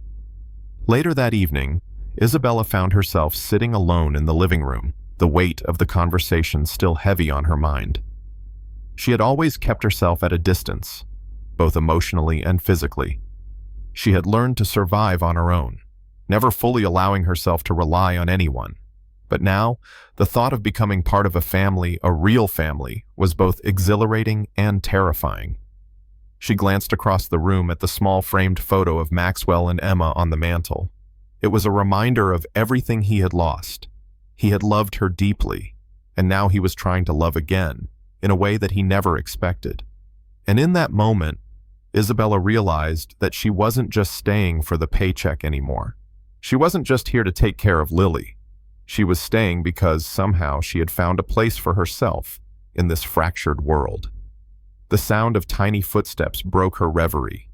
[SPEAKER 1] Later that evening, Isabella found herself sitting alone in the living room, the weight of the conversation still heavy on her mind. She had always kept herself at a distance, both emotionally and physically. She had learned to survive on her own, never fully allowing herself to rely on anyone. But now, the thought of becoming part of a family, a real family, was both exhilarating and terrifying. She glanced across the room at the small framed photo of Maxwell and Emma on the mantel. It was a reminder of everything he had lost. He had loved her deeply, and now he was trying to love again, in a way that he never expected. And in that moment, Isabella realized that she wasn't just staying for the paycheck anymore. She wasn't just here to take care of Lily. She was staying because somehow she had found a place for herself in this fractured world. The sound of tiny footsteps broke her reverie.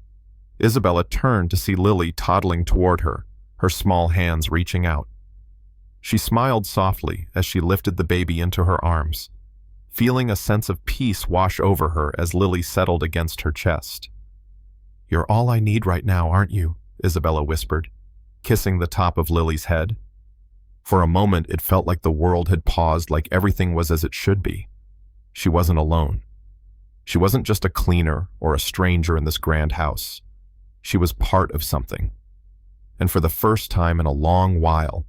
[SPEAKER 1] Isabella turned to see Lily toddling toward her, her small hands reaching out. She smiled softly as she lifted the baby into her arms, feeling a sense of peace wash over her as Lily settled against her chest. "You're all I need right now, aren't you?" Isabella whispered, kissing the top of Lily's head. For a moment, it felt like the world had paused, like everything was as it should be. She wasn't alone. She wasn't just a cleaner or a stranger in this grand house. She was part of something. And for the first time in a long while,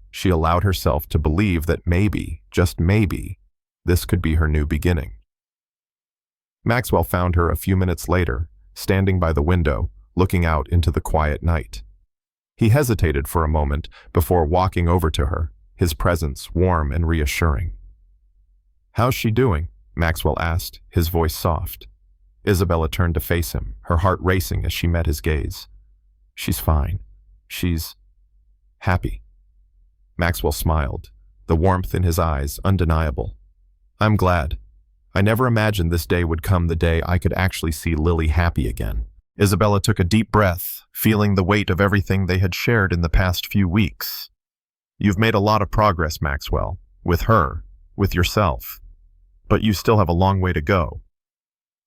[SPEAKER 1] she allowed herself to believe that maybe, just maybe, this could be her new beginning. Maxwell found her a few minutes later, standing by the window, looking out into the quiet night. He hesitated for a moment before walking over to her, his presence warm and reassuring. "How's she doing?" Maxwell asked, his voice soft. Isabella turned to face him, her heart racing as she met his gaze. "She's fine. She's happy." Maxwell smiled, the warmth in his eyes undeniable. "I'm glad. I never imagined this day would come, the day I could actually see Lily happy again." Isabella took a deep breath, feeling the weight of everything they had shared in the past few weeks. "You've made a lot of progress, Maxwell, with her, with yourself. But you still have a long way to go."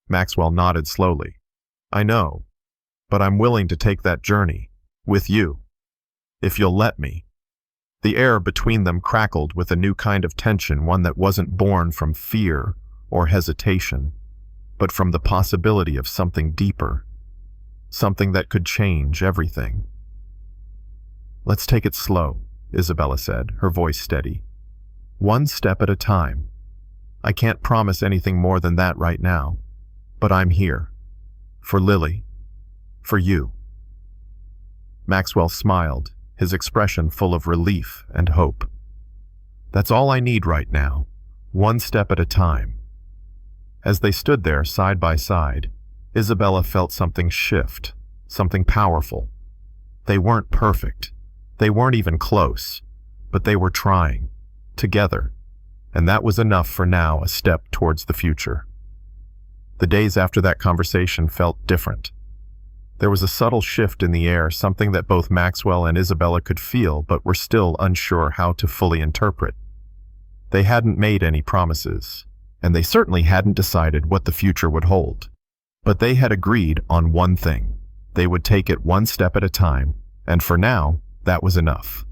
[SPEAKER 1] Maxwell nodded slowly. "I know, but I'm willing to take that journey, with you, if you'll let me." The air between them crackled with a new kind of tension, one that wasn't born from fear or hesitation, but from the possibility of something deeper, something that could change everything. "Let's take it slow," Isabella said, her voice steady. "One step at a time. I can't promise anything more than that right now, but I'm here. For Lily. For you." Maxwell smiled, his expression full of relief and hope. "That's all I need right now, one step at a time." As they stood there side by side, Isabella felt something shift, something powerful. They weren't perfect. They weren't even close, but they were trying, together, and that was enough for now, a step towards the future. The days after that conversation felt different. There was a subtle shift in the air, something that both Maxwell and Isabella could feel but were still unsure how to fully interpret. They hadn't made any promises, and they certainly hadn't decided what the future would hold. But they had agreed on one thing. They would take it one step at a time, and for now, that was enough.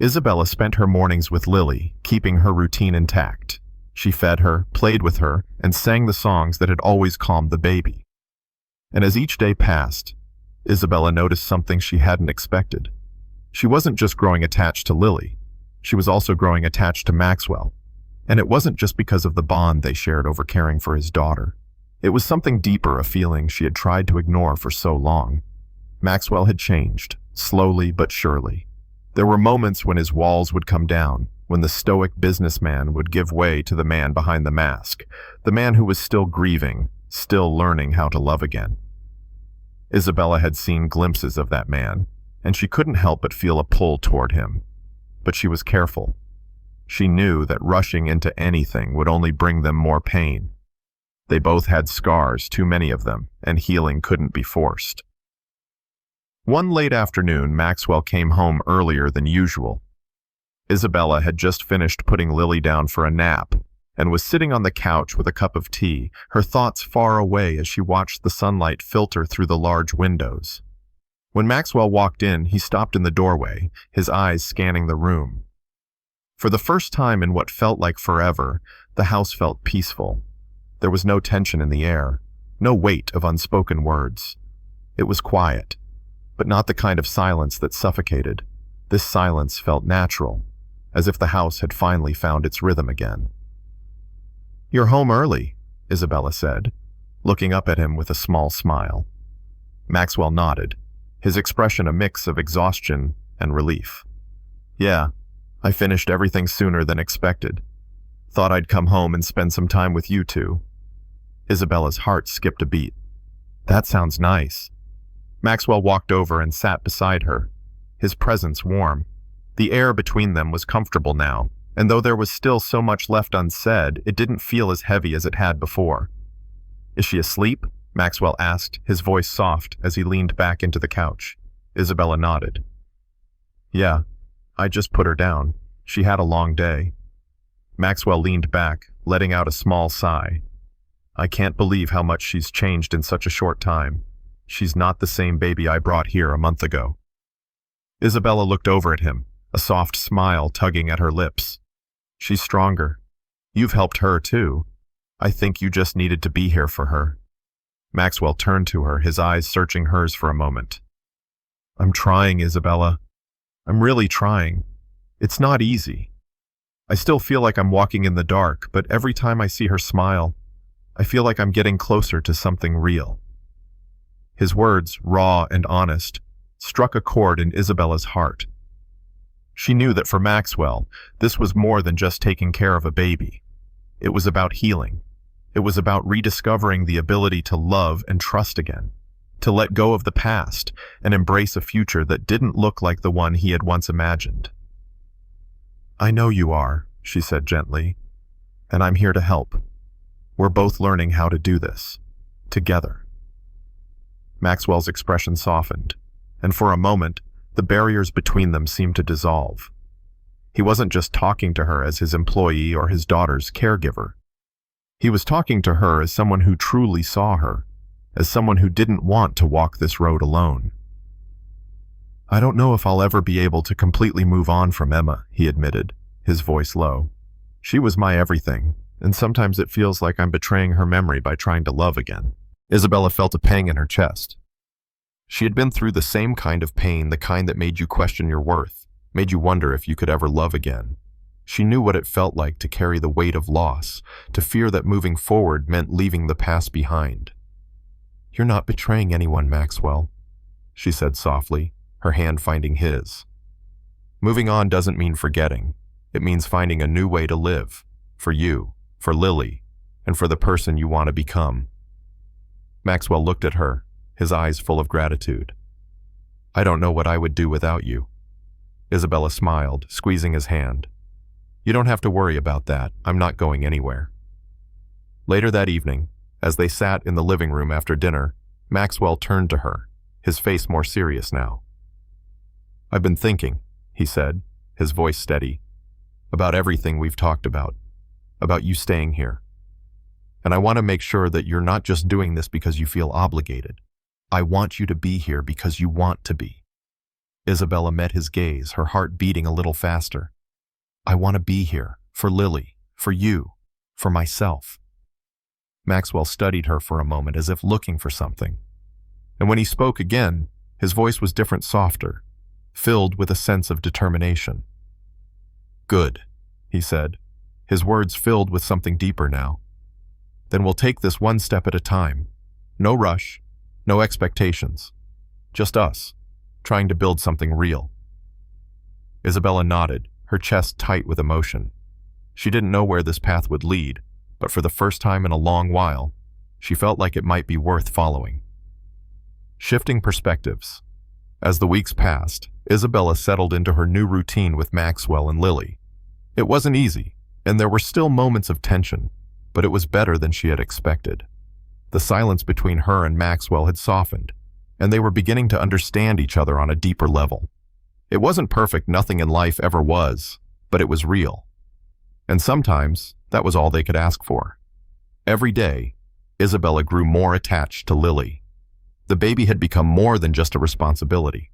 [SPEAKER 1] Isabella spent her mornings with Lily, keeping her routine intact. She fed her, played with her, and sang the songs that had always calmed the baby. And as each day passed, Isabella noticed something she hadn't expected. She wasn't just growing attached to Lily, she was also growing attached to Maxwell. And it wasn't just because of the bond they shared over caring for his daughter. It was something deeper, a feeling she had tried to ignore for so long. Maxwell had changed, slowly but surely. There were moments when his walls would come down, when the stoic businessman would give way to the man behind the mask, the man who was still grieving, still learning how to love again. Isabella had seen glimpses of that man, and she couldn't help but feel a pull toward him. But she was careful. She knew that rushing into anything would only bring them more pain. They both had scars, too many of them, and healing couldn't be forced. One late afternoon, Maxwell came home earlier than usual. Isabella had just finished putting Lily down for a nap and was sitting on the couch with a cup of tea, her thoughts far away as she watched the sunlight filter through the large windows. When Maxwell walked in, he stopped in the doorway, his eyes scanning the room. For the first time in what felt like forever, the house felt peaceful. There was no tension in the air, no weight of unspoken words. It was quiet, but not the kind of silence that suffocated. This silence felt natural, as if the house had finally found its rhythm again. "You're home early," Isabella said, looking up at him with a small smile. Maxwell nodded, his expression a mix of exhaustion and relief. "Yeah, I finished everything sooner than expected. Thought I'd come home and spend some time with you two." Isabella's heart skipped a beat. "That sounds nice." Maxwell walked over and sat beside her, his presence warm. The air between them was comfortable now, and though there was still so much left unsaid, it didn't feel as heavy as it had before. "Is she asleep?" Maxwell asked, his voice soft as he leaned back into the couch. Isabella nodded. "Yeah, I just put her down. She had a long day." Maxwell leaned back, letting out a small sigh. "I can't believe how much she's changed in such a short time. She's not the same baby I brought here a month ago." Isabella looked over at him, a soft smile tugging at her lips. "She's stronger. You've helped her too. I think you just needed to be here for her." Maxwell turned to her, his eyes searching hers for a moment. "I'm trying, Isabella. I'm really trying. It's not easy. I still feel like I'm walking in the dark, but every time I see her smile, I feel like I'm getting closer to something real." His words, raw and honest, struck a chord in Isabella's heart. She knew that for Maxwell, this was more than just taking care of a baby. It was about healing. It was about rediscovering the ability to love and trust again, to let go of the past and embrace a future that didn't look like the one he had once imagined. "I know you are," she said gently, "and I'm here to help. We're both learning how to do this, together." Maxwell's expression softened, and for a moment, the barriers between them seemed to dissolve. He wasn't just talking to her as his employee or his daughter's caregiver. He was talking to her as someone who truly saw her, as someone who didn't want to walk this road alone. "I don't know if I'll ever be able to completely move on from Emma," he admitted, his voice low. "She was my everything, and sometimes it feels like I'm betraying her memory by trying to love again." Isabella felt a pang in her chest. She had been through the same kind of pain, the kind that made you question your worth, made you wonder if you could ever love again. She knew what it felt like to carry the weight of loss, to fear that moving forward meant leaving the past behind. "You're not betraying anyone, Maxwell," she said softly, her hand finding his. "Moving on doesn't mean forgetting. It means finding a new way to live, for you, for Lily, and for the person you want to become." Maxwell looked at her, his eyes full of gratitude. "I don't know what I would do without you." Isabella smiled, squeezing his hand. "You don't have to worry about that. I'm not going anywhere." Later that evening, as they sat in the living room after dinner, Maxwell turned to her, his face more serious now. "I've been thinking," he said, his voice steady, "about everything we've talked about you staying here. And I want to make sure that you're not just doing this because you feel obligated. I want you to be here because you want to be." Isabella met his gaze, her heart beating a little faster. "I want to be here, for Lily, for you, for myself. Maxwell studied her for a moment as if looking for something. And when he spoke again, his voice was different, softer, filled with a sense of determination. "Good," he said, his words filled with something deeper now. "Then we'll take this one step at a time. No rush, no expectations. Just us, trying to build something real." Isabella nodded, her chest tight with emotion. She didn't know where this path would lead, but for the first time in a long while, she felt like it might be worth following. Shifting perspectives. As the weeks passed, Isabella settled into her new routine with Maxwell and Lily. It wasn't easy, and there were still moments of tension, but it was better than she had expected. The silence between her and Maxwell had softened, and they were beginning to understand each other on a deeper level. It wasn't perfect, nothing in life ever was, but it was real. And sometimes, that was all they could ask for. Every day, Isabella grew more attached to Lily. The baby had become more than just a responsibility.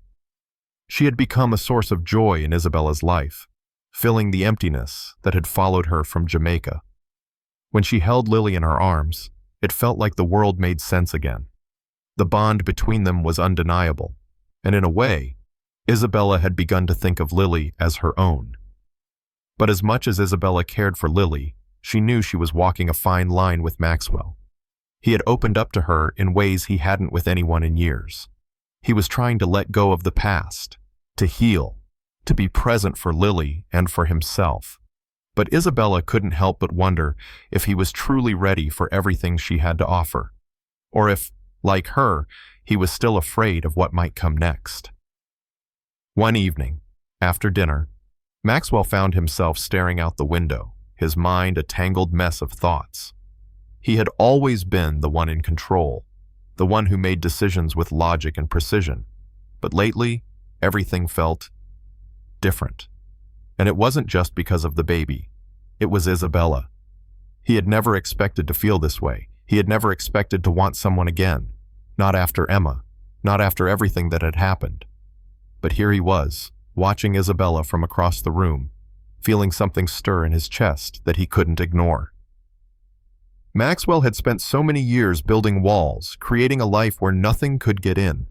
[SPEAKER 1] She had become a source of joy in Isabella's life, filling the emptiness that had followed her from Jamaica. When she held Lily in her arms, it felt like the world made sense again. The bond between them was undeniable, and in a way, Isabella had begun to think of Lily as her own. But as much as Isabella cared for Lily, she knew she was walking a fine line with Maxwell. He had opened up to her in ways he hadn't with anyone in years. He was trying to let go of the past, to heal, to be present for Lily and for himself. But Isabella couldn't help but wonder if he was truly ready for everything she had to offer, or if, like her, he was still afraid of what might come next. One evening, after dinner, Maxwell found himself staring out the window, his mind a tangled mess of thoughts. He had always been the one in control, the one who made decisions with logic and precision. But lately, everything felt different. And it wasn't just because of the baby. It was Isabella. He had never expected to feel this way. He had never expected to want someone again. Not after Emma. Not after everything that had happened. But here he was, watching Isabella from across the room, feeling something stir in his chest that he couldn't ignore. Maxwell had spent so many years building walls, creating a life where nothing could get in.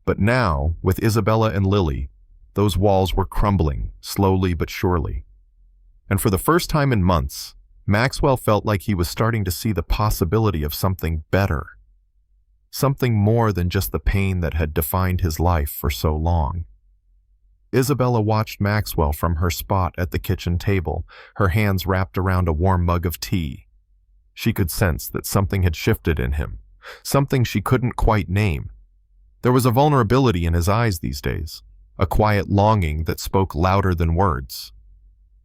[SPEAKER 1] But now, with Isabella and Lily, those walls were crumbling, slowly but surely. And for the first time in months, Maxwell felt like he was starting to see the possibility of something better. Something more than just the pain that had defined his life for so long. Isabella watched Maxwell from her spot at the kitchen table, her hands wrapped around a warm mug of tea. She could sense that something had shifted in him, something she couldn't quite name. There was a vulnerability in his eyes these days, a quiet longing that spoke louder than words.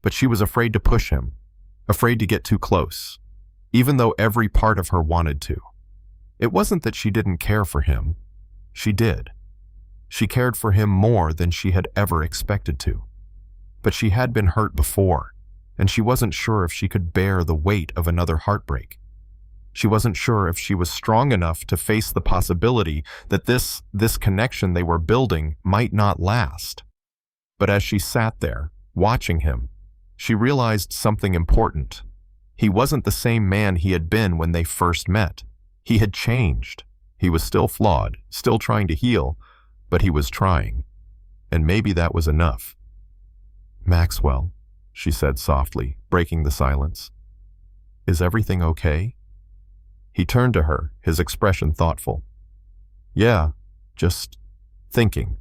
[SPEAKER 1] But she was afraid to push him, afraid to get too close, even though every part of her wanted to. It wasn't that she didn't care for him. She did. She cared for him more than she had ever expected to. But she had been hurt before, and she wasn't sure if she could bear the weight of another heartbreak. She wasn't sure if she was strong enough to face the possibility that this connection they were building might not last. But as she sat there, watching him, she realized something important. He wasn't the same man he had been when they first met. He had changed. He was still flawed, still trying to heal, but he was trying. And maybe that was enough. "Maxwell," she said softly, breaking the silence. "Is everything okay?" He turned to her, his expression thoughtful. "Yeah, just thinking."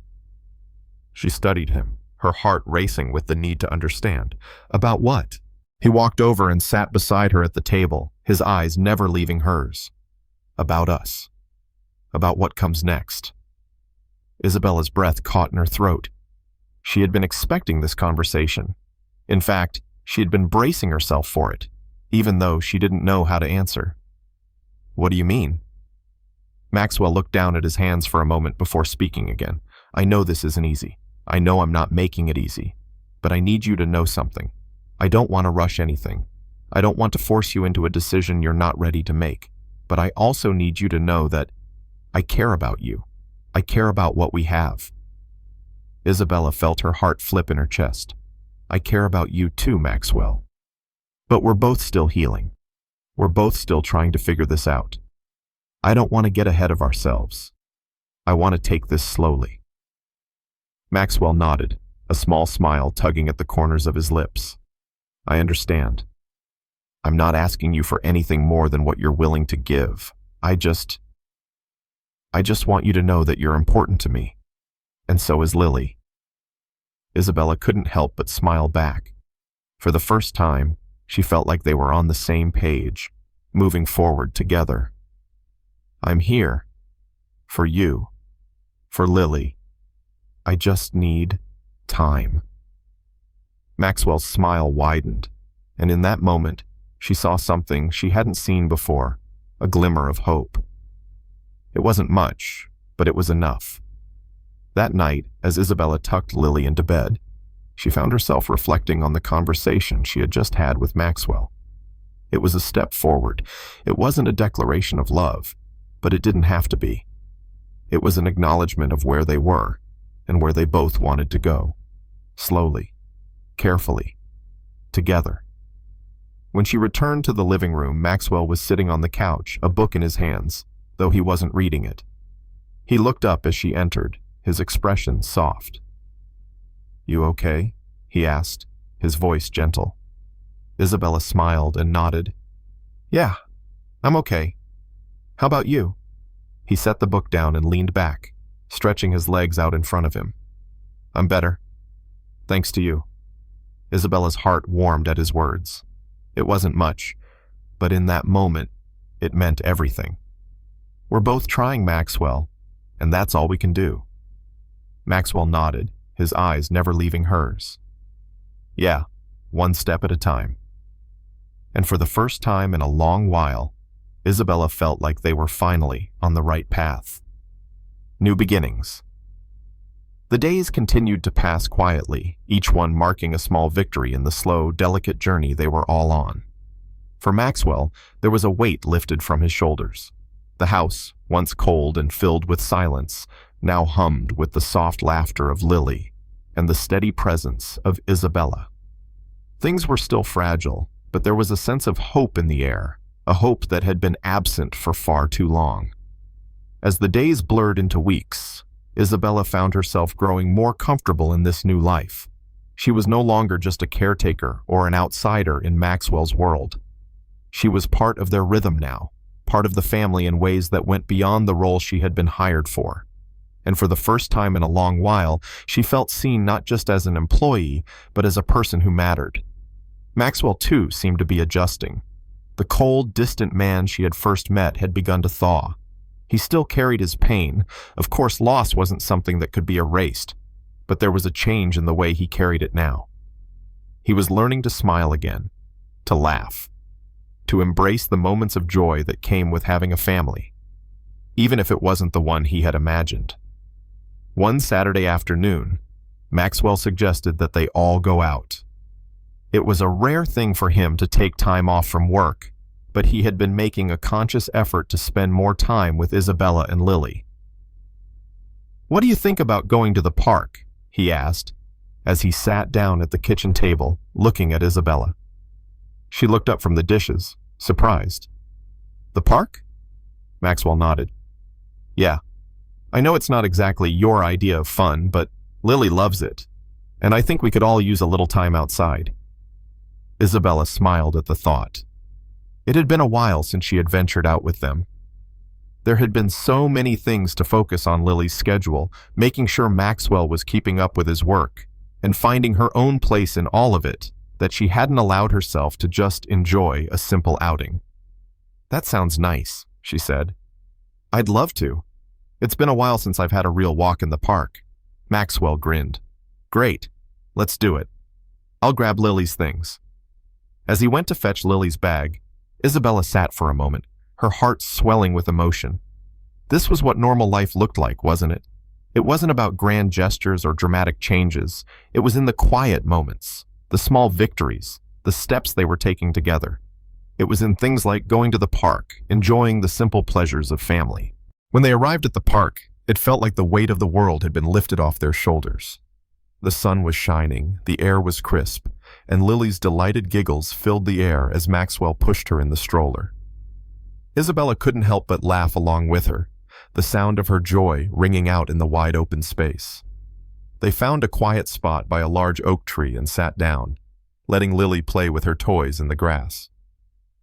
[SPEAKER 1] She studied him, her heart racing with the need to understand. About what? He walked over and sat beside her at the table, his eyes never leaving hers. About us. About what comes next. Isabella's breath caught in her throat. She had been expecting this conversation. In fact, she had been bracing herself for it, even though she didn't know how to answer. "What do you mean?" Maxwell looked down at his hands for a moment before speaking again. "I know this isn't easy. I know I'm not making it easy. But I need you to know something. I don't want to rush anything. I don't want to force you into a decision you're not ready to make. But I also need you to know that I care about you. I care about what we have." Isabella felt her heart flip in her chest. "I care about you too, Maxwell." But we're both still healing. We're both still trying to figure this out. I don't want to get ahead of ourselves. I want to take this slowly." Maxwell nodded, a small smile tugging at the corners of his lips. "I understand. I'm not asking you for anything more than what you're willing to give. I just want you to know that you're important to me. And so is Lily." Isabella couldn't help but smile back. For the first time, she felt like they were on the same page, moving forward together. "I'm here. For you. For Lily. I just need time." Maxwell's smile widened, and in that moment, she saw something she hadn't seen before, a glimmer of hope. It wasn't much, but it was enough. That night, as Isabella tucked Lily into bed, she found herself reflecting on the conversation she had just had with Maxwell. It was a step forward. It wasn't a declaration of love, but it didn't have to be. It was an acknowledgement of where they were and where they both wanted to go. Slowly, carefully, together. When she returned to the living room, Maxwell was sitting on the couch, a book in his hands, though he wasn't reading it. He looked up as she entered, his expression soft. "You okay?" he asked, his voice gentle. Isabella smiled and nodded. "Yeah, I'm okay. How about you?" He set the book down and leaned back, stretching his legs out in front of him. "I'm better. Thanks to you." Isabella's heart warmed at his words. It wasn't much, but in that moment, it meant everything. "We're both trying, Maxwell, and that's all we can do." Maxwell nodded, his eyes never leaving hers. "Yeah, one step at a time." And for the first time in a long while, Isabella felt like they were finally on the right path. New beginnings. The days continued to pass quietly, each one marking a small victory in the slow, delicate journey they were all on. For Maxwell, there was a weight lifted from his shoulders. The house, once cold and filled with silence, now hummed with the soft laughter of Lily and the steady presence of Isabella. Things were still fragile, but there was a sense of hope in the air, a hope that had been absent for far too long. As the days blurred into weeks, Isabella found herself growing more comfortable in this new life. She was no longer just a caretaker or an outsider in Maxwell's world. She was part of their rhythm now, part of the family in ways that went beyond the role she had been hired for. And for the first time in a long while, she felt seen not just as an employee, but as a person who mattered. Maxwell, too, seemed to be adjusting. The cold, distant man she had first met had begun to thaw. He still carried his pain. Of course, loss wasn't something that could be erased, but there was a change in the way he carried it now. He was learning to smile again, to laugh, to embrace the moments of joy that came with having a family, even if it wasn't the one he had imagined. One Saturday afternoon, Maxwell suggested that they all go out. It was a rare thing for him to take time off from work, but he had been making a conscious effort to spend more time with Isabella and Lily. "What do you think about going to the park?" he asked, as he sat down at the kitchen table, looking at Isabella. She looked up from the dishes, surprised. "The park?" Maxwell nodded. "Yeah. I know it's not exactly your idea of fun, but Lily loves it, and I think we could all use a little time outside." Isabella smiled at the thought. It had been a while since she had ventured out with them. There had been so many things to focus on Lily's schedule, making sure Maxwell was keeping up with his work, and finding her own place in all of it, that she hadn't allowed herself to just enjoy a simple outing. "That sounds nice," she said. "I'd love to. It's been a while since I've had a real walk in the park." Maxwell grinned. "Great. Let's do it. I'll grab Lily's things." As he went to fetch Lily's bag, Isabella sat for a moment, her heart swelling with emotion. This was what normal life looked like, wasn't it? It wasn't about grand gestures or dramatic changes. It was in the quiet moments, the small victories, the steps they were taking together. It was in things like going to the park, enjoying the simple pleasures of family. When they arrived at the park, it felt like the weight of the world had been lifted off their shoulders. The sun was shining, the air was crisp, and Lily's delighted giggles filled the air as Maxwell pushed her in the stroller. Isabella couldn't help but laugh along with her, the sound of her joy ringing out in the wide-open space. They found a quiet spot by a large oak tree and sat down, letting Lily play with her toys in the grass.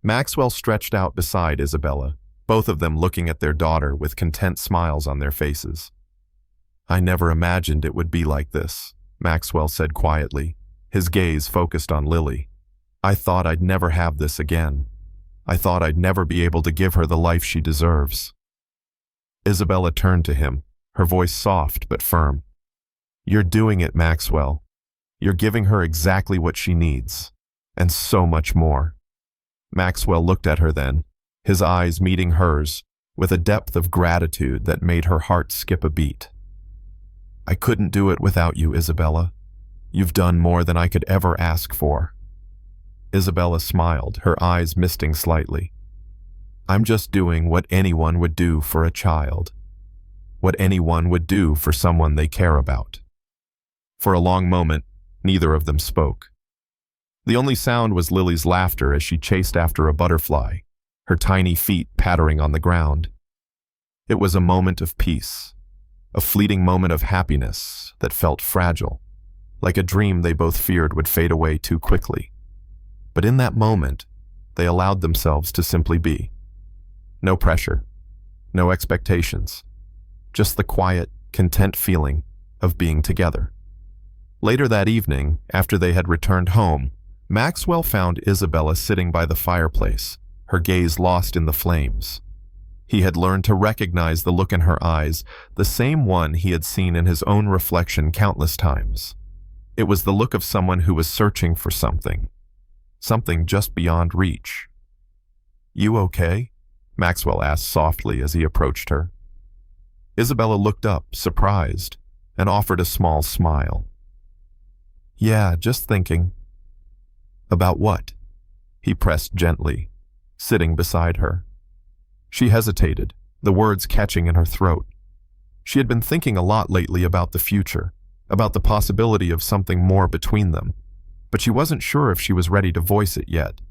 [SPEAKER 1] Maxwell stretched out beside Isabella, both of them looking at their daughter with content smiles on their faces. "I never imagined it would be like this," Maxwell said quietly, his gaze focused on Lily. "I thought I'd never have this again. I thought I'd never be able to give her the life she deserves." Isabella turned to him, her voice soft but firm. "You're doing it, Maxwell. You're giving her exactly what she needs, and so much more." Maxwell looked at her then, his eyes meeting hers, with a depth of gratitude that made her heart skip a beat. "I couldn't do it without you, Isabella. You've done more than I could ever ask for." Isabella smiled, her eyes misting slightly. "I'm just doing what anyone would do for a child. What anyone would do for someone they care about." For a long moment, neither of them spoke. The only sound was Lily's laughter as she chased after a butterfly, her tiny feet pattering on the ground. It was a moment of peace, a fleeting moment of happiness that felt fragile, like a dream they both feared would fade away too quickly. But in that moment, they allowed themselves to simply be. No pressure, no expectations, just the quiet, content feeling of being together. Later that evening, after they had returned home, Maxwell found Isabella sitting by the fireplace, her gaze lost in the flames. He had learned to recognize the look in her eyes, the same one he had seen in his own reflection countless times. It was the look of someone who was searching for something just beyond reach. "You okay?" Maxwell asked softly as he approached her. Isabella looked up, surprised, and offered a small smile. "Yeah, just thinking." "About what?" He pressed gently, sitting beside her. She hesitated, the words catching in her throat. She had been thinking a lot lately about the future, about the possibility of something more between them, but she wasn't sure if she was ready to voice it yet.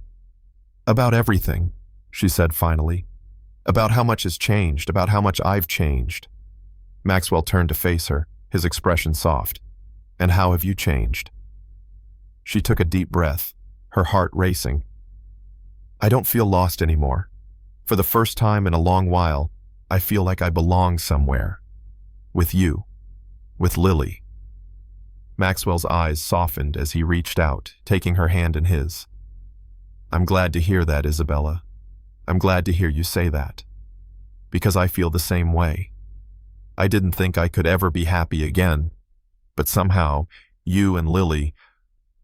[SPEAKER 1] "About everything," she said finally. "About how much has changed, about how much I've changed." Maxwell turned to face her, his expression soft. "And how have you changed?" She took a deep breath, her heart racing. "I don't feel lost anymore. For the first time in a long while, I feel like I belong somewhere. With you. With Lily." Maxwell's eyes softened as he reached out, taking her hand in his. "I'm glad to hear that, Isabella. I'm glad to hear you say that. Because I feel the same way. I didn't think I could ever be happy again, but somehow, you and Lily,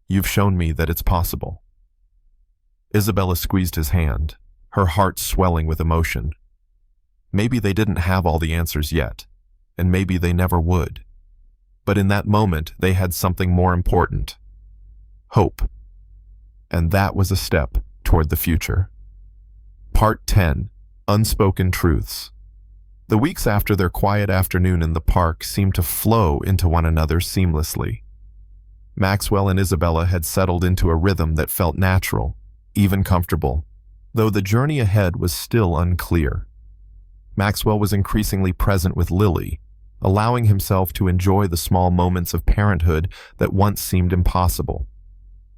[SPEAKER 1] you've shown me that it's possible." Isabella squeezed his hand, her heart swelling with emotion. Maybe they didn't have all the answers yet, and maybe they never would. But in that moment, they had something more important. Hope. And that was a step toward the future. Part 10. Unspoken Truths. The weeks after their quiet afternoon in the park seemed to flow into one another seamlessly. Maxwell and Isabella had settled into a rhythm that felt natural, even comfortable, though the journey ahead was still unclear. Maxwell was increasingly present with Lily, allowing himself to enjoy the small moments of parenthood that once seemed impossible.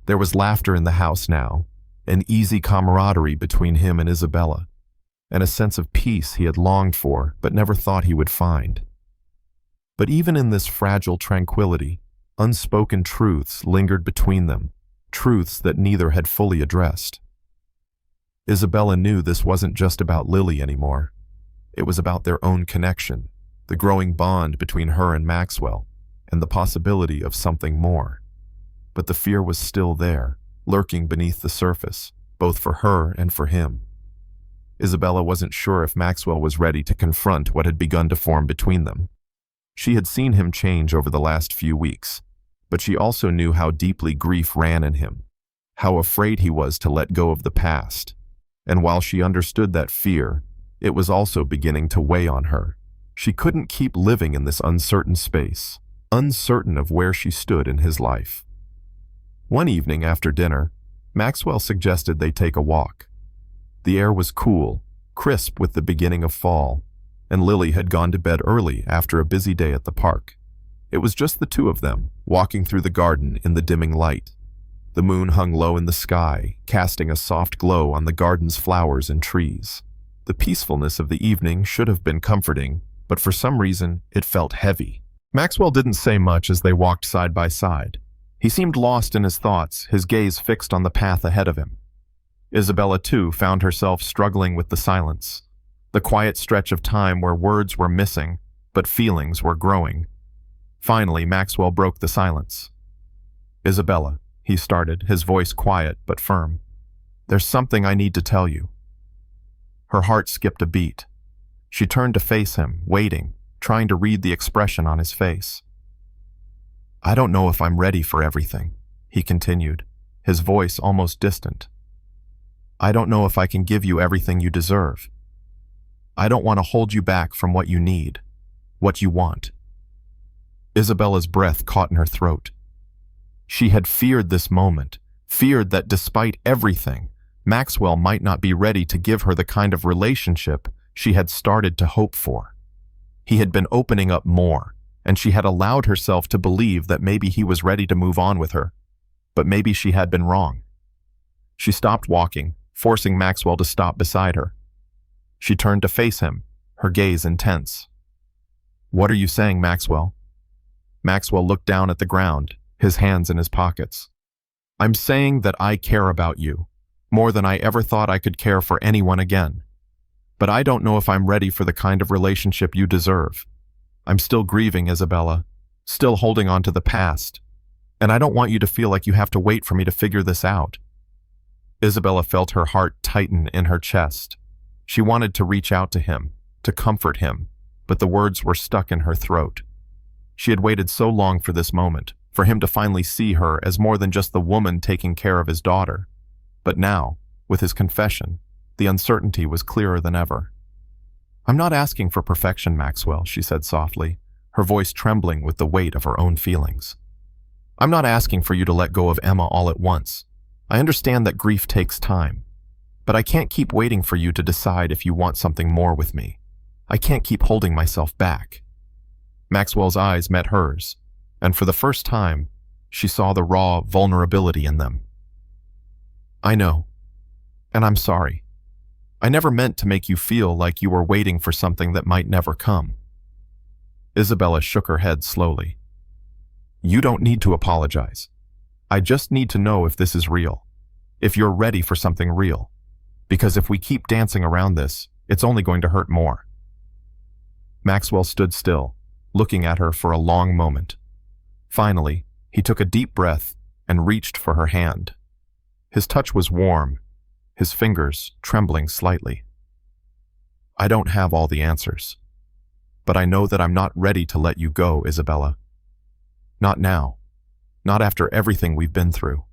[SPEAKER 1] There was laughter in the house now, an easy camaraderie between him and Isabella, and a sense of peace he had longed for but never thought he would find. But even in this fragile tranquility, unspoken truths lingered between them, truths that neither had fully addressed. Isabella knew this wasn't just about Lily anymore. It was about their own connection, the growing bond between her and Maxwell, and the possibility of something more. But the fear was still there, lurking beneath the surface, both for her and for him. Isabella wasn't sure if Maxwell was ready to confront what had begun to form between them. She had seen him change over the last few weeks, but she also knew how deeply grief ran in him, how afraid he was to let go of the past. And while she understood that fear, it was also beginning to weigh on her. She couldn't keep living in this uncertain space, uncertain of where she stood in his life. One evening after dinner, Maxwell suggested they take a walk. The air was cool, crisp with the beginning of fall, and Lily had gone to bed early after a busy day at the park. It was just the two of them, walking through the garden in the dimming light. The moon hung low in the sky, casting a soft glow on the garden's flowers and trees. The peacefulness of the evening should have been comforting, but for some reason, it felt heavy. Maxwell didn't say much as they walked side by side. He seemed lost in his thoughts, his gaze fixed on the path ahead of him. Isabella, too, found herself struggling with the silence, the quiet stretch of time where words were missing, but feelings were growing. Finally, Maxwell broke the silence. "Isabella," he started, his voice quiet but firm. "There's something I need to tell you." Her heart skipped a beat. She turned to face him, waiting, trying to read the expression on his face. "I don't know if I'm ready for everything," he continued, his voice almost distant. "I don't know if I can give you everything you deserve. I don't want to hold you back from what you need, what you want." Isabella's breath caught in her throat. She had feared this moment, feared that despite everything, Maxwell might not be ready to give her the kind of relationship she had started to hope for. He had been opening up more, and she had allowed herself to believe that maybe he was ready to move on with her. But maybe she had been wrong. She stopped walking, forcing Maxwell to stop beside her. She turned to face him, her gaze intense. "What are you saying, Maxwell?" Maxwell looked down at the ground, his hands in his pockets. "I'm saying that I care about you, more than I ever thought I could care for anyone again. But I don't know if I'm ready for the kind of relationship you deserve. I'm still grieving, Isabella, still holding on to the past, and I don't want you to feel like you have to wait for me to figure this out." Isabella felt her heart tighten in her chest. She wanted to reach out to him, to comfort him, but the words were stuck in her throat. She had waited so long for this moment, for him to finally see her as more than just the woman taking care of his daughter. But now, with his confession, the uncertainty was clearer than ever. "I'm not asking for perfection, Maxwell," she said softly, her voice trembling with the weight of her own feelings. "I'm not asking for you to let go of Emma all at once. I understand that grief takes time. But I can't keep waiting for you to decide if you want something more with me. I can't keep holding myself back." Maxwell's eyes met hers, and for the first time, she saw the raw vulnerability in them. "I know, and I'm sorry. I never meant to make you feel like you were waiting for something that might never come." Isabella shook her head slowly. "You don't need to apologize. I just need to know if this is real, if you're ready for something real. Because if we keep dancing around this, it's only going to hurt more." Maxwell stood still, looking at her for a long moment. Finally, he took a deep breath and reached for her hand. His touch was warm, his fingers trembling slightly. "I don't have all the answers, but I know that I'm not ready to let you go, Isabella. Not now, not after everything we've been through."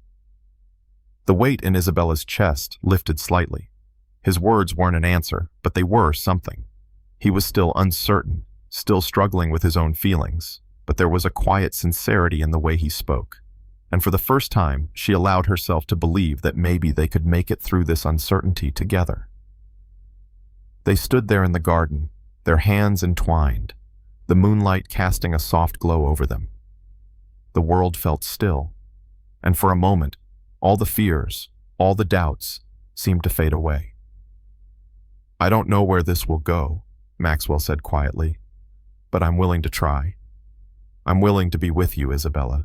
[SPEAKER 1] The weight in Isabella's chest lifted slightly. His words weren't an answer, but they were something. He was still uncertain, still struggling with his own feelings, but there was a quiet sincerity in the way he spoke. And for the first time, she allowed herself to believe that maybe they could make it through this uncertainty together. They stood there in the garden, their hands entwined, the moonlight casting a soft glow over them. The world felt still, and for a moment, all the fears, all the doubts, seemed to fade away. "I don't know where this will go," Maxwell said quietly, "but I'm willing to try. I'm willing to be with you, Isabella,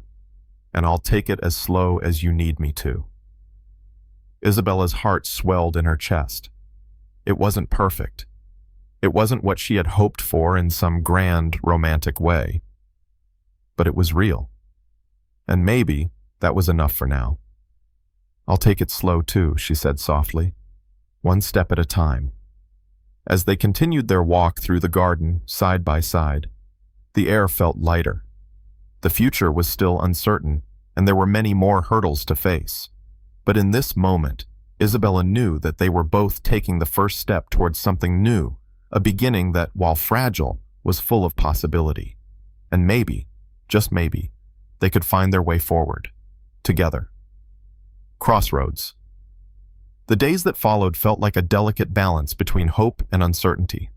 [SPEAKER 1] and I'll take it as slow as you need me to." Isabella's heart swelled in her chest. It wasn't perfect. It wasn't what she had hoped for in some grand, romantic way. But it was real. And maybe that was enough for now. "I'll take it slow too," she said softly, "one step at a time." As they continued their walk through the garden, side by side, the air felt lighter. The future was still uncertain, and there were many more hurdles to face. But in this moment, Isabella knew that they were both taking the first step towards something new, a beginning that, while fragile, was full of possibility. And maybe, just maybe, they could find their way forward, together. Crossroads. The days that followed felt like a delicate balance between hope and uncertainty.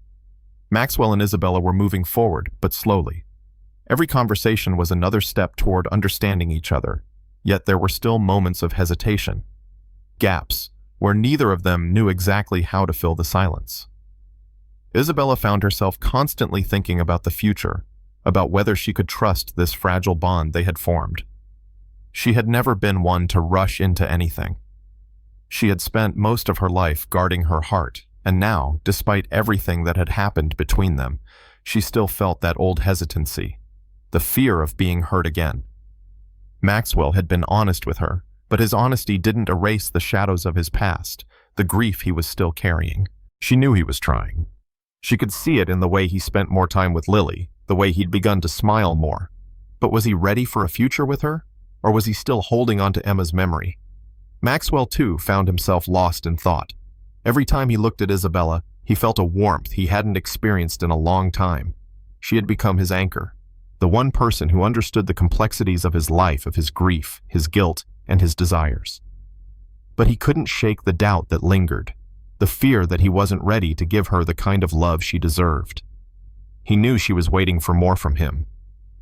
[SPEAKER 1] Maxwell and Isabella were moving forward, but slowly. Every conversation was another step toward understanding each other, yet there were still moments of hesitation, gaps, where neither of them knew exactly how to fill the silence. Isabella found herself constantly thinking about the future, about whether she could trust this fragile bond they had formed. She had never been one to rush into anything. She had spent most of her life guarding her heart, and now, despite everything that had happened between them, she still felt that old hesitancy, the fear of being hurt again. Maxwell had been honest with her, but his honesty didn't erase the shadows of his past, the grief he was still carrying. She knew he was trying. She could see it in the way he spent more time with Lily, the way he'd begun to smile more. But was he ready for a future with her? Or was he still holding on to Emma's memory? Maxwell, too, found himself lost in thought. Every time he looked at Isabella, he felt a warmth he hadn't experienced in a long time. She had become his anchor, the one person who understood the complexities of his life, of his grief, his guilt, and his desires. But he couldn't shake the doubt that lingered, the fear that he wasn't ready to give her the kind of love she deserved. He knew she was waiting for more from him,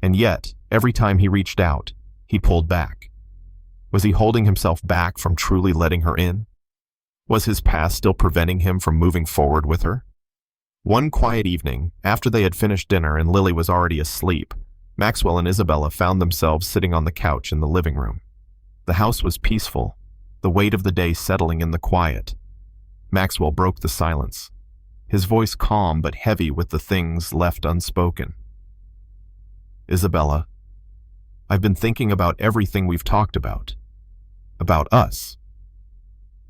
[SPEAKER 1] and yet, every time he reached out, he pulled back. Was he holding himself back from truly letting her in? Was his past still preventing him from moving forward with her? One quiet evening, after they had finished dinner and Lily was already asleep, Maxwell and Isabella found themselves sitting on the couch in the living room. The house was peaceful, the weight of the day settling in the quiet. Maxwell broke the silence, his voice calm but heavy with the things left unspoken. Isabella, I've been thinking about everything we've talked about us.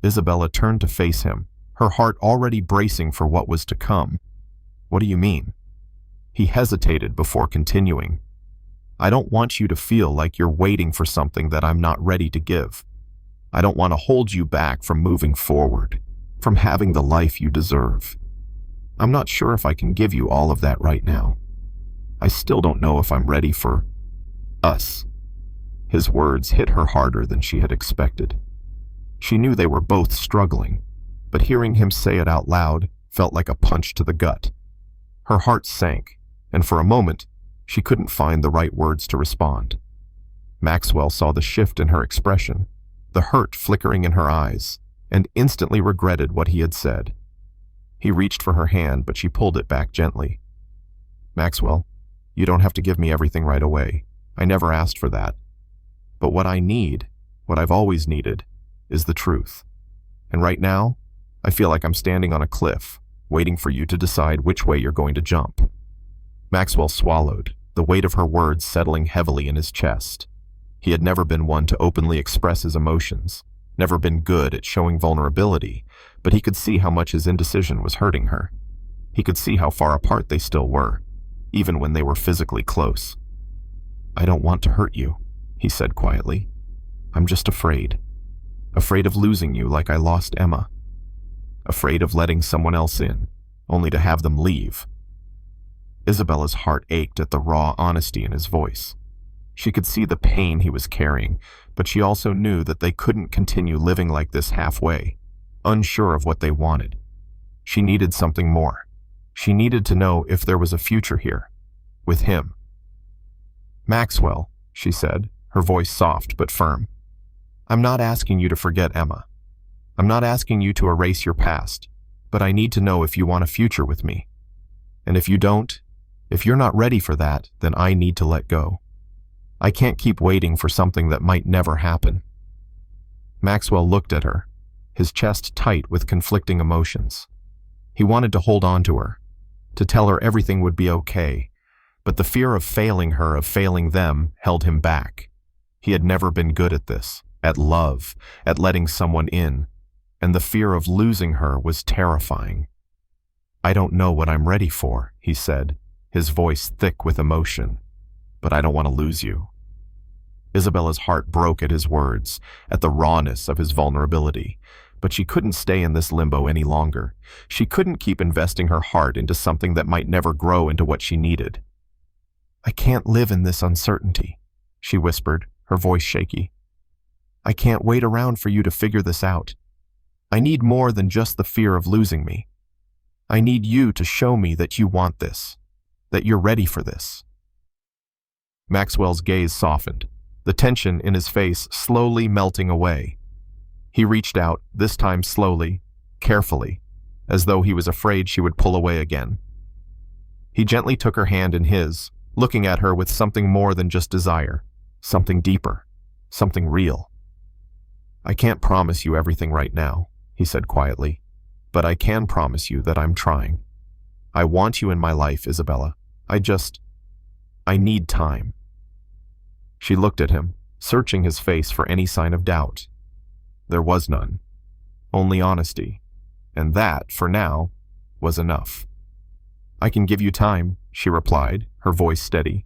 [SPEAKER 1] Isabella turned to face him, her heart already bracing for what was to come. What do you mean? He hesitated before continuing. I don't want you to feel like you're waiting for something that I'm not ready to give. I don't want to hold you back from moving forward, from having the life you deserve. I'm not sure if I can give you all of that right now. I still don't know if I'm ready for us. His words hit her harder than she had expected. She knew they were both struggling, but hearing him say it out loud felt like a punch to the gut. Her heart sank, and for a moment, she couldn't find the right words to respond. Maxwell saw the shift in her expression, the hurt flickering in her eyes, and instantly regretted what he had said. He reached for her hand, but she pulled it back gently. Maxwell, you don't have to give me everything right away. I never asked for that. But what I need, what I've always needed, is the truth. And right now, I feel like I'm standing on a cliff, waiting for you to decide which way you're going to jump. Maxwell swallowed, the weight of her words settling heavily in his chest. He had never been one to openly express his emotions, never been good at showing vulnerability, but he could see how much his indecision was hurting her. He could see how far apart they still were, even when they were physically close. I don't want to hurt you, he said quietly. I'm just afraid. Afraid of losing you like I lost Emma. Afraid of letting someone else in, only to have them leave. Isabella's heart ached at the raw honesty in his voice. She could see the pain he was carrying, but she also knew that they couldn't continue living like this halfway, unsure of what they wanted. She needed something more. She needed to know if there was a future here, with him. Maxwell, she said, her voice soft but firm. I'm not asking you to forget Emma. I'm not asking you to erase your past, but I need to know if you want a future with me. And if you don't, if you're not ready for that, then I need to let go. I can't keep waiting for something that might never happen. Maxwell looked at her, his chest tight with conflicting emotions. He wanted to hold on to her, to tell her everything would be okay, but the fear of failing her, of failing them, held him back. He had never been good at this, at love, at letting someone in, and the fear of losing her was terrifying. I don't know what I'm ready for, he said, his voice thick with emotion, but I don't want to lose you. Isabella's heart broke at his words, at the rawness of his vulnerability, but she couldn't stay in this limbo any longer. She couldn't keep investing her heart into something that might never grow into what she needed. I can't live in this uncertainty, she whispered, her voice shaky. I can't wait around for you to figure this out. I need more than just the fear of losing me. I need you to show me that you want this, that you're ready for this." Maxwell's gaze softened, the tension in his face slowly melting away. He reached out, this time slowly, carefully, as though he was afraid she would pull away again. He gently took her hand in his, looking at her with something more than just desire, something deeper, something real. "I can't promise you everything right now," he said quietly, "but I can promise you that I'm trying. I want you in my life, Isabella. I need time." She looked at him, searching his face for any sign of doubt. There was none, only honesty, and that, for now, was enough. "I can give you time," she replied, her voice steady.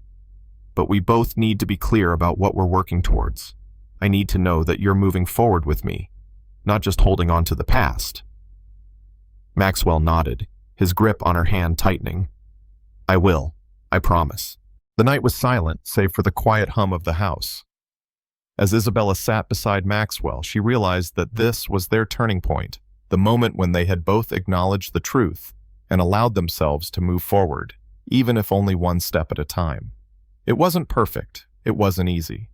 [SPEAKER 1] "But we both need to be clear about what we're working towards. I need to know that you're moving forward with me, not just holding on to the past." Maxwell nodded, his grip on her hand tightening. "I will, I promise." The night was silent, save for the quiet hum of the house. As Isabella sat beside Maxwell, she realized that this was their turning point, the moment when they had both acknowledged the truth and allowed themselves to move forward, even if only one step at a time. It wasn't perfect, it wasn't easy,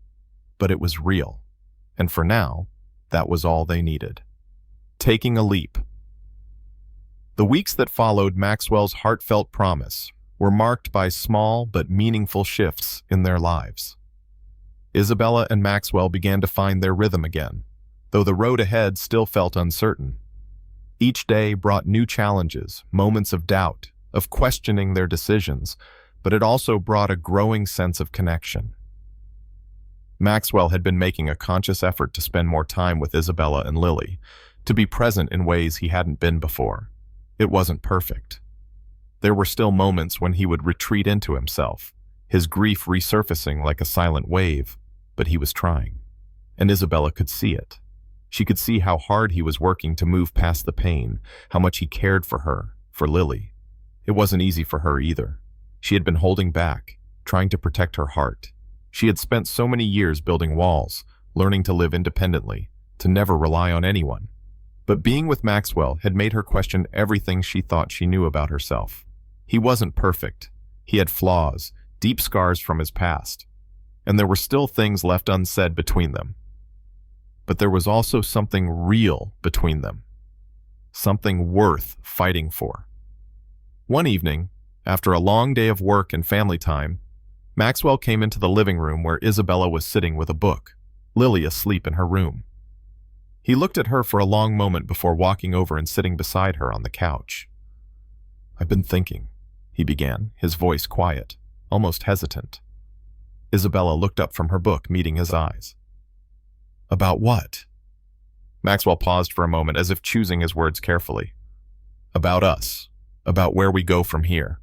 [SPEAKER 1] but it was real, and for now, that was all they needed. Taking a leap. The weeks that followed Maxwell's heartfelt promise were marked by small but meaningful shifts in their lives. Isabella and Maxwell began to find their rhythm again, though the road ahead still felt uncertain. Each day brought new challenges, moments of doubt, of questioning their decisions, but it also brought a growing sense of connection. Maxwell had been making a conscious effort to spend more time with Isabella and Lily, to be present in ways he hadn't been before. It wasn't perfect. There were still moments when he would retreat into himself, his grief resurfacing like a silent wave, but he was trying. And Isabella could see it. She could see how hard he was working to move past the pain, how much he cared for her, for Lily. It wasn't easy for her either. She had been holding back, trying to protect her heart. She had spent so many years building walls, learning to live independently, to never rely on anyone. But being with Maxwell had made her question everything she thought she knew about herself. He wasn't perfect. He had flaws, deep scars from his past, and there were still things left unsaid between them. But there was also something real between them, something worth fighting for. One evening, after a long day of work and family time, Maxwell came into the living room where Isabella was sitting with a book, Lily asleep in her room. He looked at her for a long moment before walking over and sitting beside her on the couch. "I've been thinking," he began, his voice quiet, almost hesitant. Isabella looked up from her book, meeting his eyes. "About what?" Maxwell paused for a moment as if choosing his words carefully. "About us, about where we go from here."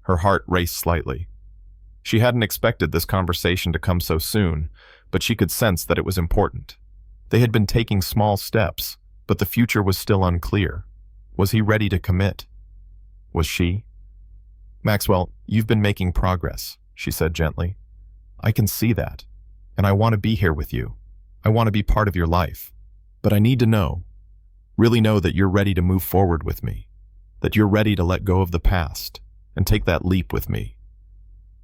[SPEAKER 1] Her heart raced slightly. She hadn't expected this conversation to come so soon, but she could sense that it was important. They had been taking small steps, but the future was still unclear. Was he ready to commit? Was she? "Maxwell, you've been making progress," she said gently. "I can see that, and I want to be here with you. I want to be part of your life. But I need to know, really know that you're ready to move forward with me, that you're ready to let go of the past and take that leap with me."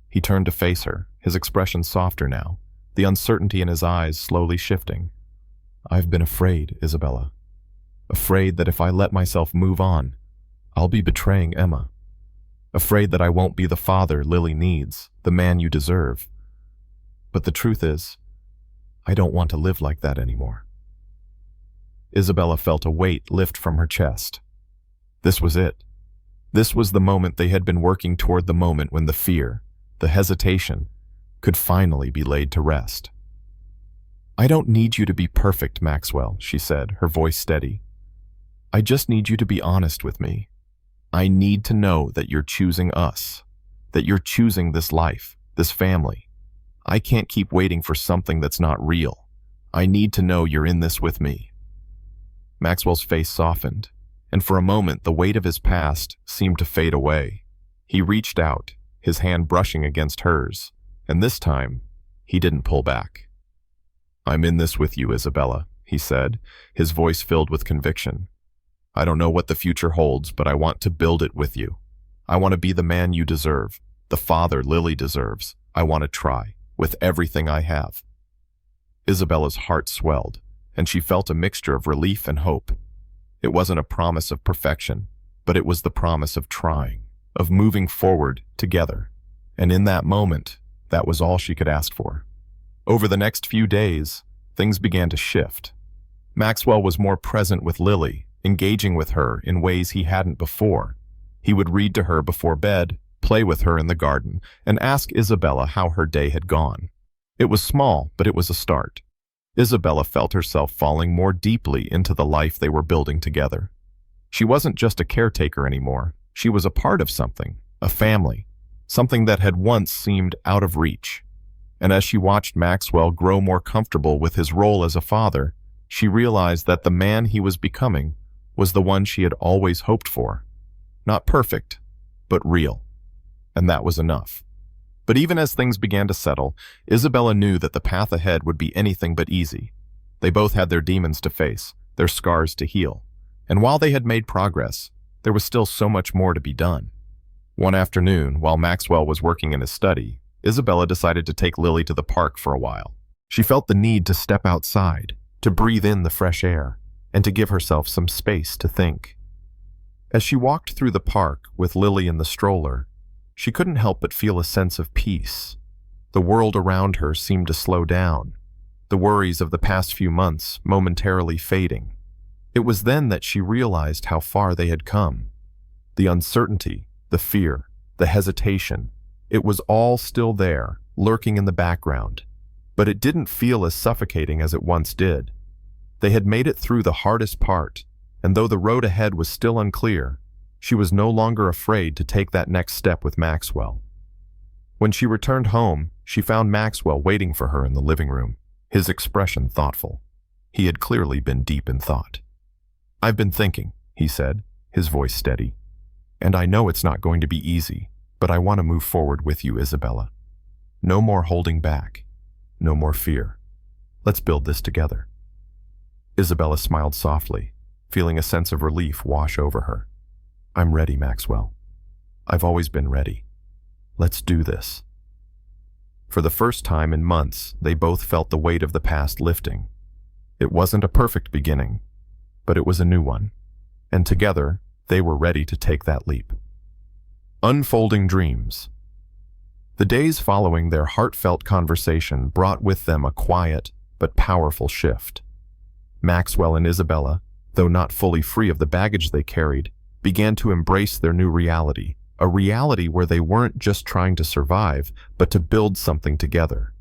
[SPEAKER 1] He turned to face her, his expression softer now, the uncertainty in his eyes slowly shifting. "I've been afraid, Isabella. Afraid that if I let myself move on, I'll be betraying Emma. Afraid that I won't be the father Lily needs, the man you deserve. But the truth is, I don't want to live like that anymore." Isabella felt a weight lift from her chest. This was it. This was the moment they had been working toward, the moment when the fear, the hesitation, could finally be laid to rest. "I don't need you to be perfect, Maxwell," she said, her voice steady. "I just need you to be honest with me. I need to know that you're choosing us, that you're choosing this life, this family. I can't keep waiting for something that's not real. I need to know you're in this with me." Maxwell's face softened, and for a moment the weight of his past seemed to fade away. He reached out, his hand brushing against hers, and this time, he didn't pull back. "I'm in this with you, Isabella," he said, his voice filled with conviction. "I don't know what the future holds, but I want to build it with you. I want to be the man you deserve, the father Lily deserves. I want to try, with everything I have." Isabella's heart swelled, and she felt a mixture of relief and hope. It wasn't a promise of perfection, but it was the promise of trying, of moving forward together. And in that moment, that was all she could ask for. Over the next few days, things began to shift. Maxwell was more present with Lily, engaging with her in ways he hadn't before. He would read to her before bed, play with her in the garden, and ask Isabella how her day had gone. It was small, but it was a start. Isabella felt herself falling more deeply into the life they were building together. She wasn't just a caretaker anymore. She was a part of something, a family, something that had once seemed out of reach. And as she watched Maxwell grow more comfortable with his role as a father, she realized that the man he was becoming was the one she had always hoped for. Not perfect, but real. And that was enough. But even as things began to settle, Isabella knew that the path ahead would be anything but easy. They both had their demons to face, their scars to heal. And while they had made progress, there was still so much more to be done. One afternoon, while Maxwell was working in his study, Isabella decided to take Lily to the park for a while. She felt the need to step outside, to breathe in the fresh air, and to give herself some space to think. As she walked through the park with Lily in the stroller, she couldn't help but feel a sense of peace. The world around her seemed to slow down, the worries of the past few months momentarily fading. It was then that she realized how far they had come. The uncertainty, the fear, the hesitation, it was all still there, lurking in the background. But it didn't feel as suffocating as it once did. They had made it through the hardest part, and though the road ahead was still unclear, she was no longer afraid to take that next step with Maxwell. When she returned home, she found Maxwell waiting for her in the living room, his expression thoughtful. He had clearly been deep in thought. "I've been thinking," he said, his voice steady. "And I know it's not going to be easy, but I want to move forward with you, Isabella. No more holding back. No more fear. Let's build this together." Isabella smiled softly, feeling a sense of relief wash over her. "I'm ready, Maxwell. I've always been ready. Let's do this." For the first time in months, they both felt the weight of the past lifting. It wasn't a perfect beginning, but it was a new one, and together they were ready to take that leap. Unfolding dreams. The days following their heartfelt conversation brought with them a quiet but powerful shift. Maxwell and Isabella, though not fully free of the baggage they carried, began to embrace their new reality, a reality where they weren't just trying to survive, but to build something together.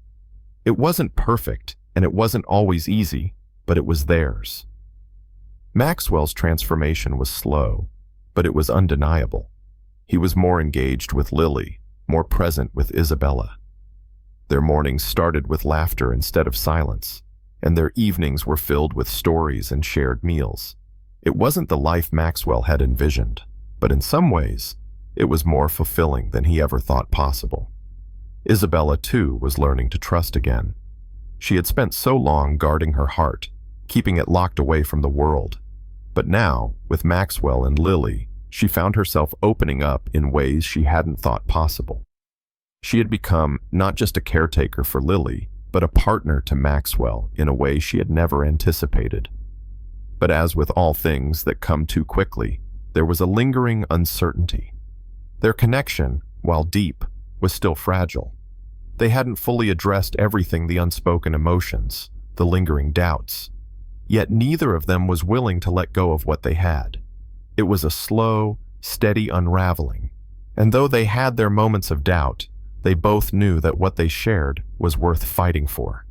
[SPEAKER 1] It wasn't perfect, and it wasn't always easy, but it was theirs. Maxwell's transformation was slow, but it was undeniable. He was more engaged with Lily, more present with Isabella. Their mornings started with laughter instead of silence, and their evenings were filled with stories and shared meals. It wasn't the life Maxwell had envisioned, but in some ways, it was more fulfilling than he ever thought possible. Isabella, too, was learning to trust again. She had spent so long guarding her heart, keeping it locked away from the world. But now, with Maxwell and Lily, she found herself opening up in ways she hadn't thought possible. She had become not just a caretaker for Lily, but a partner to Maxwell in a way she had never anticipated. But as with all things that come too quickly, there was a lingering uncertainty. Their connection, while deep, was still fragile. They hadn't fully addressed everything: the unspoken emotions, the lingering doubts. Yet neither of them was willing to let go of what they had. It was a slow, steady unraveling, and though they had their moments of doubt, they both knew that what they shared was worth fighting for.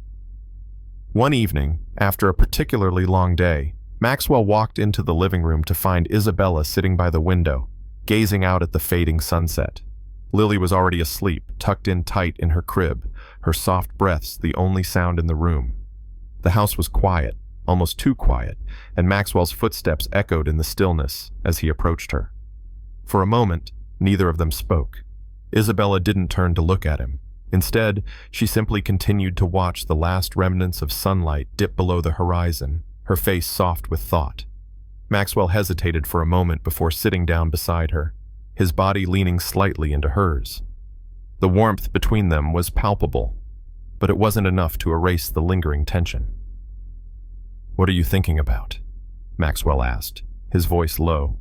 [SPEAKER 1] One evening, after a particularly long day, Maxwell walked into the living room to find Isabella sitting by the window, gazing out at the fading sunset. Lily was already asleep, tucked in tight in her crib, her soft breaths the only sound in the room. The house was quiet, almost too quiet, and Maxwell's footsteps echoed in the stillness as he approached her. For a moment, neither of them spoke. Isabella didn't turn to look at him. Instead, she simply continued to watch the last remnants of sunlight dip below the horizon, her face soft with thought. Maxwell hesitated for a moment before sitting down beside her, his body leaning slightly into hers. The warmth between them was palpable, but it wasn't enough to erase the lingering tension. "What are you thinking about?" Maxwell asked, his voice low.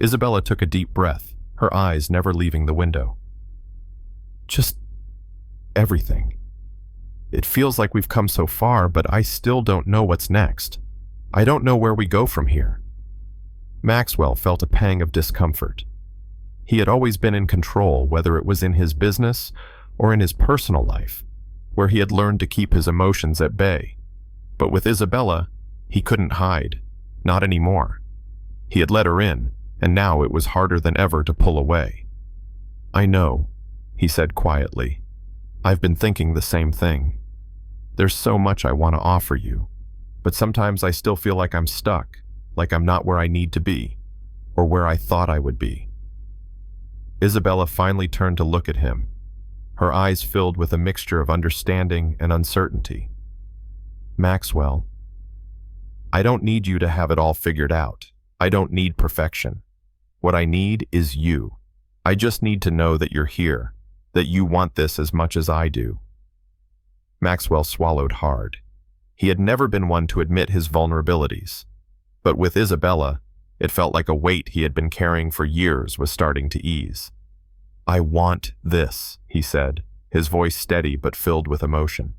[SPEAKER 1] Isabella took a deep breath, her eyes never leaving the window. "Just everything. It feels like we've come so far, but I still don't know what's next. I don't know where we go from here." Maxwell felt a pang of discomfort. He had always been in control, whether it was in his business or in his personal life, where he had learned to keep his emotions at bay. But with Isabella, he couldn't hide, not anymore. He had let her in, and now it was harder than ever to pull away. "I know," he said quietly. "I've been thinking the same thing. There's so much I want to offer you, but sometimes I still feel like I'm stuck, like I'm not where I need to be, or where I thought I would be." Isabella finally turned to look at him, her eyes filled with a mixture of understanding and uncertainty. "Maxwell, I don't need you to have it all figured out. I don't need perfection. What I need is you. I just need to know that you're here, that you want this as much as I do." Maxwell swallowed hard. He had never been one to admit his vulnerabilities, but with Isabella, it felt like a weight he had been carrying for years was starting to ease. "I want this," he said, his voice steady but filled with emotion.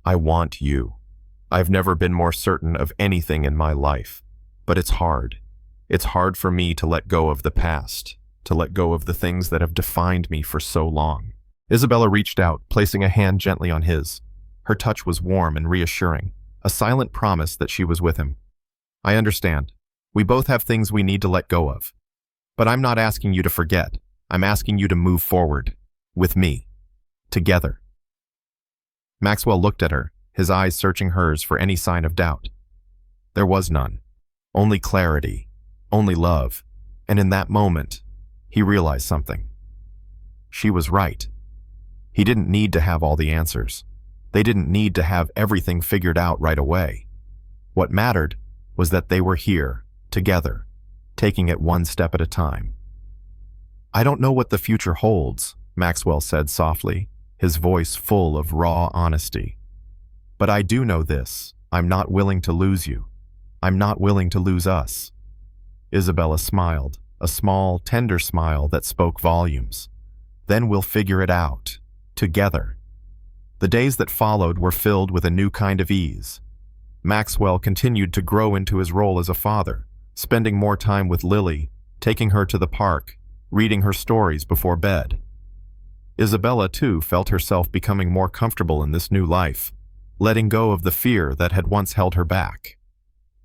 [SPEAKER 1] "I want you. I've never been more certain of anything in my life, but it's hard. It's hard for me to let go of the past, to let go of the things that have defined me for so long." Isabella reached out, placing a hand gently on his. Her touch was warm and reassuring, a silent promise that she was with him. "I understand. We both have things we need to let go of. But I'm not asking you to forget. I'm asking you to move forward. With me. Together." Maxwell looked at her, his eyes searching hers for any sign of doubt. There was none. Only clarity. Only love. And in that moment, he realized something. She was right. He didn't need to have all the answers. They didn't need to have everything figured out right away. What mattered was that they were here, together, taking it one step at a time. "I don't know what the future holds," Maxwell said softly, his voice full of raw honesty. "But I do know this. I'm not willing to lose you. I'm not willing to lose us." Isabella smiled, a small, tender smile that spoke volumes. "Then we'll figure it out. Together." The days that followed were filled with a new kind of ease. Maxwell continued to grow into his role as a father, spending more time with Lily, taking her to the park, reading her stories before bed. Isabella, too, felt herself becoming more comfortable in this new life, letting go of the fear that had once held her back.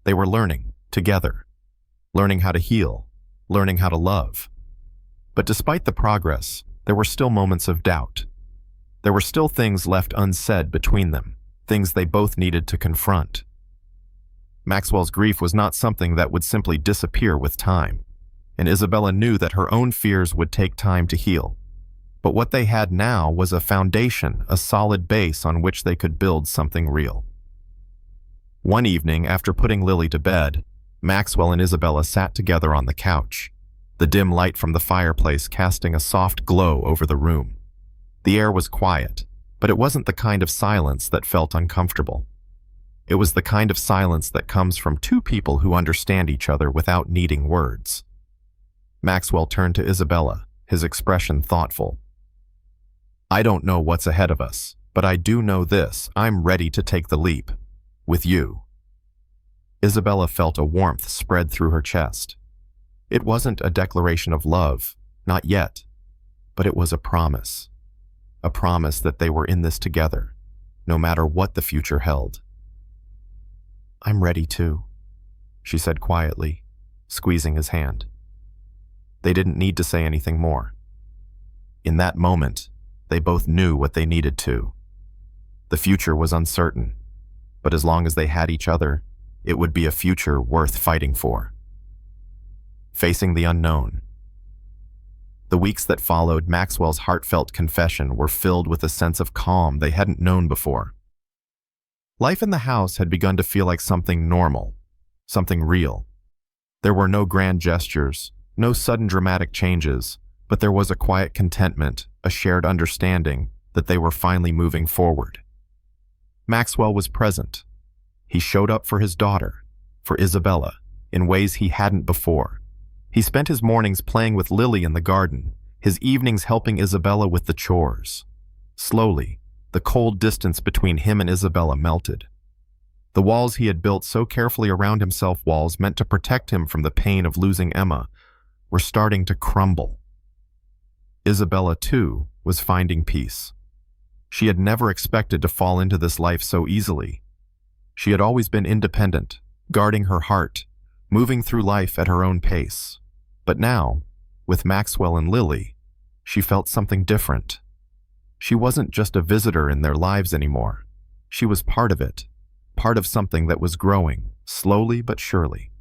[SPEAKER 1] They were learning, together, learning how to heal, learning how to love. But despite the progress, there were still moments of doubt. There were still things left unsaid between them, things they both needed to confront. Maxwell's grief was not something that would simply disappear with time, and Isabella knew that her own fears would take time to heal. But what they had now was a foundation, a solid base on which they could build something real. One evening, after putting Lily to bed, Maxwell and Isabella sat together on the couch, the dim light from the fireplace casting a soft glow over the room. The air was quiet, but it wasn't the kind of silence that felt uncomfortable. It was the kind of silence that comes from two people who understand each other without needing words. Maxwell turned to Isabella, his expression thoughtful. "I don't know what's ahead of us, but I do know this: I'm ready to take the leap. With you." Isabella felt a warmth spread through her chest. It wasn't a declaration of love, not yet, but it was a promise that they were in this together, no matter what the future held. "I'm ready too," she said quietly, squeezing his hand. They didn't need to say anything more. In that moment, they both knew what they needed to. The future was uncertain, but as long as they had each other, it would be a future worth fighting for. Facing the unknown. The weeks that followed Maxwell's heartfelt confession were filled with a sense of calm they hadn't known before. Life in the house had begun to feel like something normal, something real. There were no grand gestures, no sudden dramatic changes, but there was a quiet contentment, a shared understanding that they were finally moving forward. Maxwell was present. He showed up for his daughter, for Isabella, in ways he hadn't before. He spent his mornings playing with Lily in the garden, his evenings helping Isabella with the chores. Slowly, the cold distance between him and Isabella melted. The walls he had built so carefully around himself, walls meant to protect him from the pain of losing Emma, were starting to crumble. Isabella, too, was finding peace. She had never expected to fall into this life so easily. She had always been independent, guarding her heart, moving through life at her own pace. But now, with Maxwell and Lily, she felt something different. She wasn't just a visitor in their lives anymore. She was part of it, part of something that was growing, slowly but surely.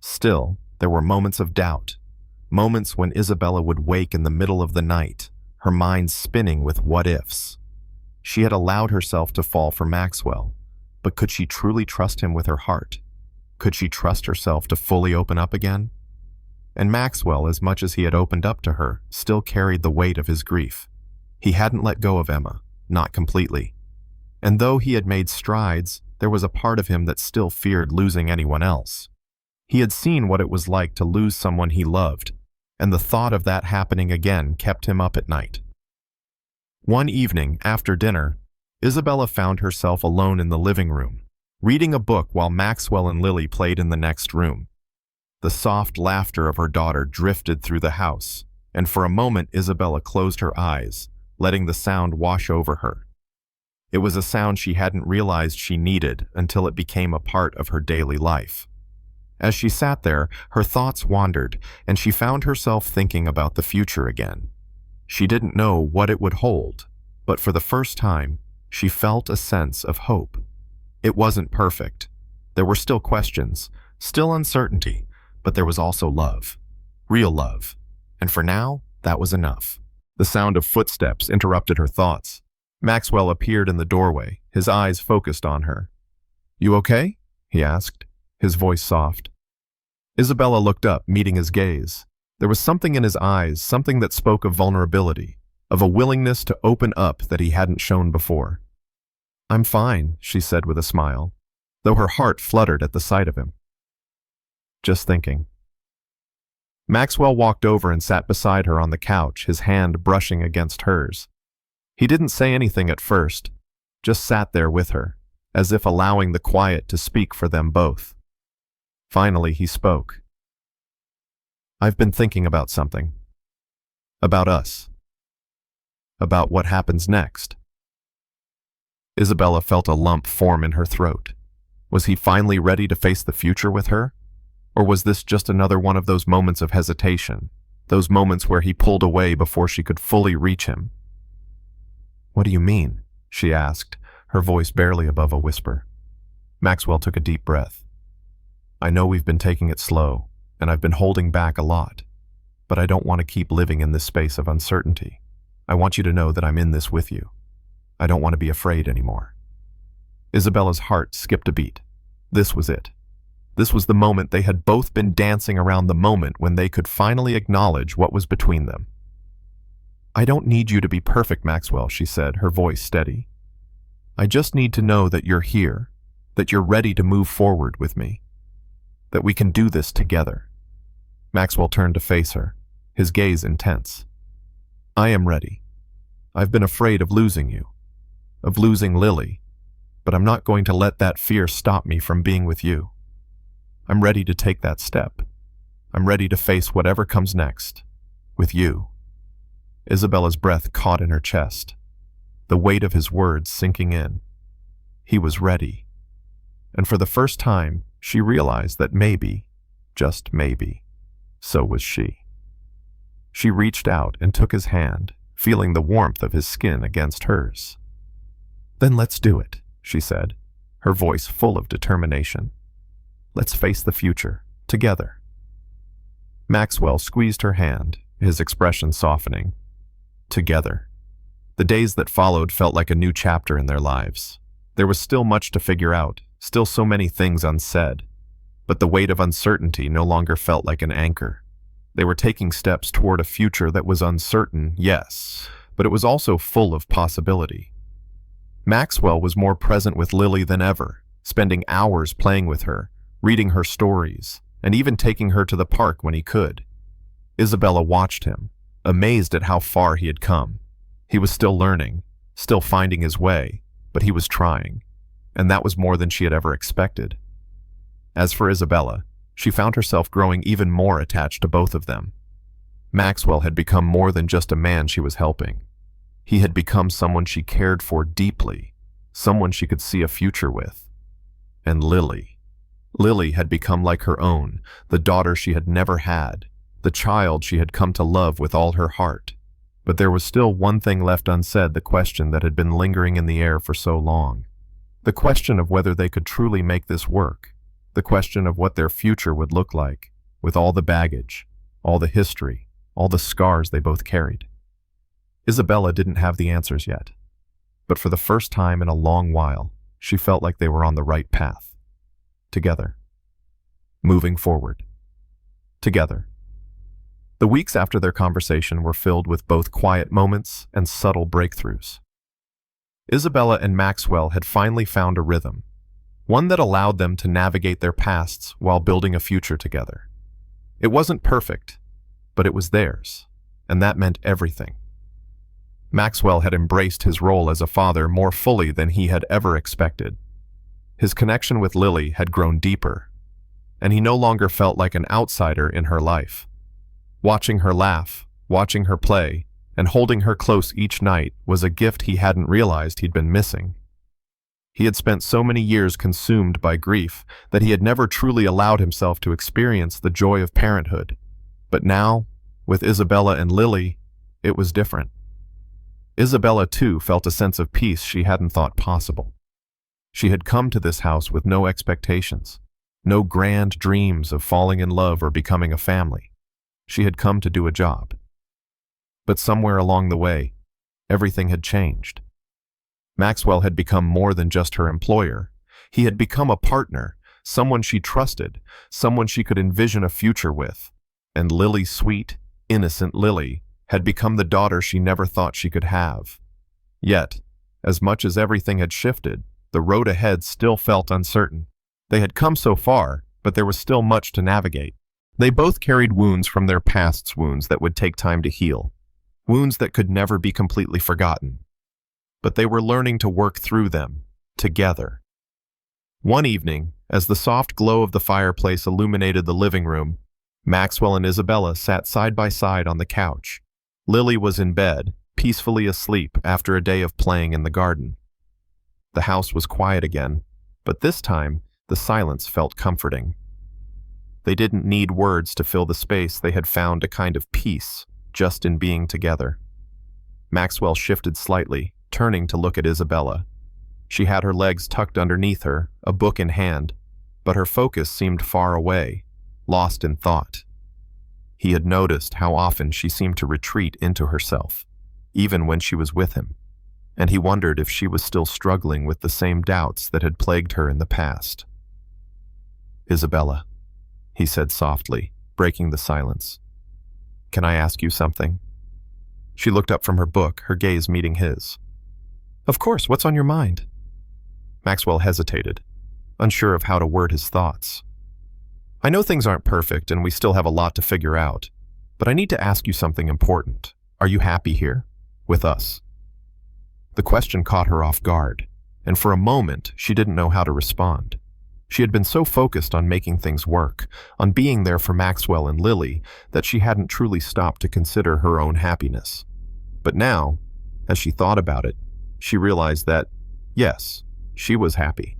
[SPEAKER 1] Still, there were moments of doubt, moments when Isabella would wake in the middle of the night, her mind spinning with what-ifs. She had allowed herself to fall for Maxwell, but could she truly trust him with her heart? Could she trust herself to fully open up again? And Maxwell, as much as he had opened up to her, still carried the weight of his grief. He hadn't let go of Emma, not completely. And though he had made strides, there was a part of him that still feared losing anyone else. He had seen what it was like to lose someone he loved, and the thought of that happening again kept him up at night. One evening, after dinner, Isabella found herself alone in the living room, reading a book while Maxwell and Lily played in the next room. The soft laughter of her daughter drifted through the house, and for a moment Isabella closed her eyes, letting the sound wash over her. It was a sound she hadn't realized she needed until it became a part of her daily life. As she sat there, her thoughts wandered, and she found herself thinking about the future again. She didn't know what it would hold, but for the first time, she felt a sense of hope. It wasn't perfect. There were still questions, still uncertainty, but there was also love. Real love. And for now, that was enough. The sound of footsteps interrupted her thoughts. Maxwell appeared in the doorway, his eyes focused on her. "You okay?" he asked, his voice soft. Isabella looked up, meeting his gaze. There was something in his eyes, something that spoke of vulnerability, of a willingness to open up that he hadn't shown before. "I'm fine," she said with a smile, though her heart fluttered at the sight of him. "Just thinking." Maxwell walked over and sat beside her on the couch, his hand brushing against hers. He didn't say anything at first, just sat there with her, as if allowing the quiet to speak for them both. Finally, he spoke. "I've been thinking about something. About us. About what happens next." Isabella felt a lump form in her throat. Was he finally ready to face the future with her? Or was this just another one of those moments of hesitation, those moments where he pulled away before she could fully reach him? "What do you mean?" she asked, her voice barely above a whisper. Maxwell took a deep breath. "I know we've been taking it slow, and I've been holding back a lot, but I don't want to keep living in this space of uncertainty. I want you to know that I'm in this with you. I don't want to be afraid anymore." Isabella's heart skipped a beat. This was it. This was the moment they had both been dancing around, the moment when they could finally acknowledge what was between them. "I don't need you to be perfect, Maxwell," she said, her voice steady. "I just need to know that you're here, that you're ready to move forward with me, that we can do this together." Maxwell turned to face her, his gaze intense. "I am ready. I've been afraid of losing you, of losing Lily, but I'm not going to let that fear stop me from being with you. I'm ready to take that step. I'm ready to face whatever comes next, with you." Isabella's breath caught in her chest, the weight of his words sinking in. He was ready. And for the first time, she realized that maybe, just maybe, so was she. She reached out and took his hand, feeling the warmth of his skin against hers. "Then let's do it," she said, her voice full of determination. "Let's face the future, together." Maxwell squeezed her hand, his expression softening. Together. The days that followed felt like a new chapter in their lives. There was still much to figure out, still so many things unsaid. But the weight of uncertainty no longer felt like an anchor. They were taking steps toward a future that was uncertain, yes, but it was also full of possibility. Maxwell was more present with Lily than ever, spending hours playing with her, reading her stories, and even taking her to the park when he could. Isabella watched him, amazed at how far he had come. He was still learning, still finding his way, but he was trying, and that was more than she had ever expected. As for Isabella, she found herself growing even more attached to both of them. Maxwell had become more than just a man she was helping. He had become someone she cared for deeply, someone she could see a future with. And Lily. Lily had become like her own, the daughter she had never had, the child she had come to love with all her heart. But there was still one thing left unsaid, the question that had been lingering in the air for so long. The question of whether they could truly make this work. The question of what their future would look like, with all the baggage, all the history, all the scars they both carried. Isabella didn't have the answers yet, but for the first time in a long while, she felt like they were on the right path. Together. Moving forward. Together. The weeks after their conversation were filled with both quiet moments and subtle breakthroughs. Isabella and Maxwell had finally found a rhythm, one that allowed them to navigate their pasts while building a future together. It wasn't perfect, but it was theirs, and that meant everything. Maxwell had embraced his role as a father more fully than he had ever expected. His connection with Lily had grown deeper, and he no longer felt like an outsider in her life. Watching her laugh, watching her play, and holding her close each night was a gift he hadn't realized he'd been missing. He had spent so many years consumed by grief that he had never truly allowed himself to experience the joy of parenthood. But now, with Isabella and Lily, it was different. Isabella, too, felt a sense of peace she hadn't thought possible. She had come to this house with no expectations, no grand dreams of falling in love or becoming a family. She had come to do a job. But somewhere along the way, everything had changed. Maxwell had become more than just her employer. He had become a partner, someone she trusted, someone she could envision a future with. And Lily, sweet, innocent Lily, had become the daughter she never thought she could have. Yet, as much as everything had shifted, the road ahead still felt uncertain. They had come so far, but there was still much to navigate. They both carried wounds from their past's wounds that would take time to heal, wounds that could never be completely forgotten. But they were learning to work through them, together. One evening, as the soft glow of the fireplace illuminated the living room, Maxwell and Isabella sat side by side on the couch. Lily was in bed, peacefully asleep after a day of playing in the garden. The house was quiet again, but this time, the silence felt comforting. They didn't need words to fill the space. They had found a kind of peace just in being together. Maxwell shifted slightly, turning to look at Isabella. She had her legs tucked underneath her, a book in hand, but her focus seemed far away, lost in thought. He had noticed how often she seemed to retreat into herself, even when she was with him, and he wondered if she was still struggling with the same doubts that had plagued her in the past. "Isabella," he said softly, breaking the silence. "Can I ask you something?" She looked up from her book, her gaze meeting his. "Of course, what's on your mind?" Maxwell hesitated, unsure of how to word his thoughts. "I know things aren't perfect and we still have a lot to figure out, but I need to ask you something important. Are you happy here, with us?" The question caught her off guard, and for a moment she didn't know how to respond. She had been so focused on making things work, on being there for Maxwell and Lily, that she hadn't truly stopped to consider her own happiness. But now, as she thought about it, she realized that, yes, she was happy.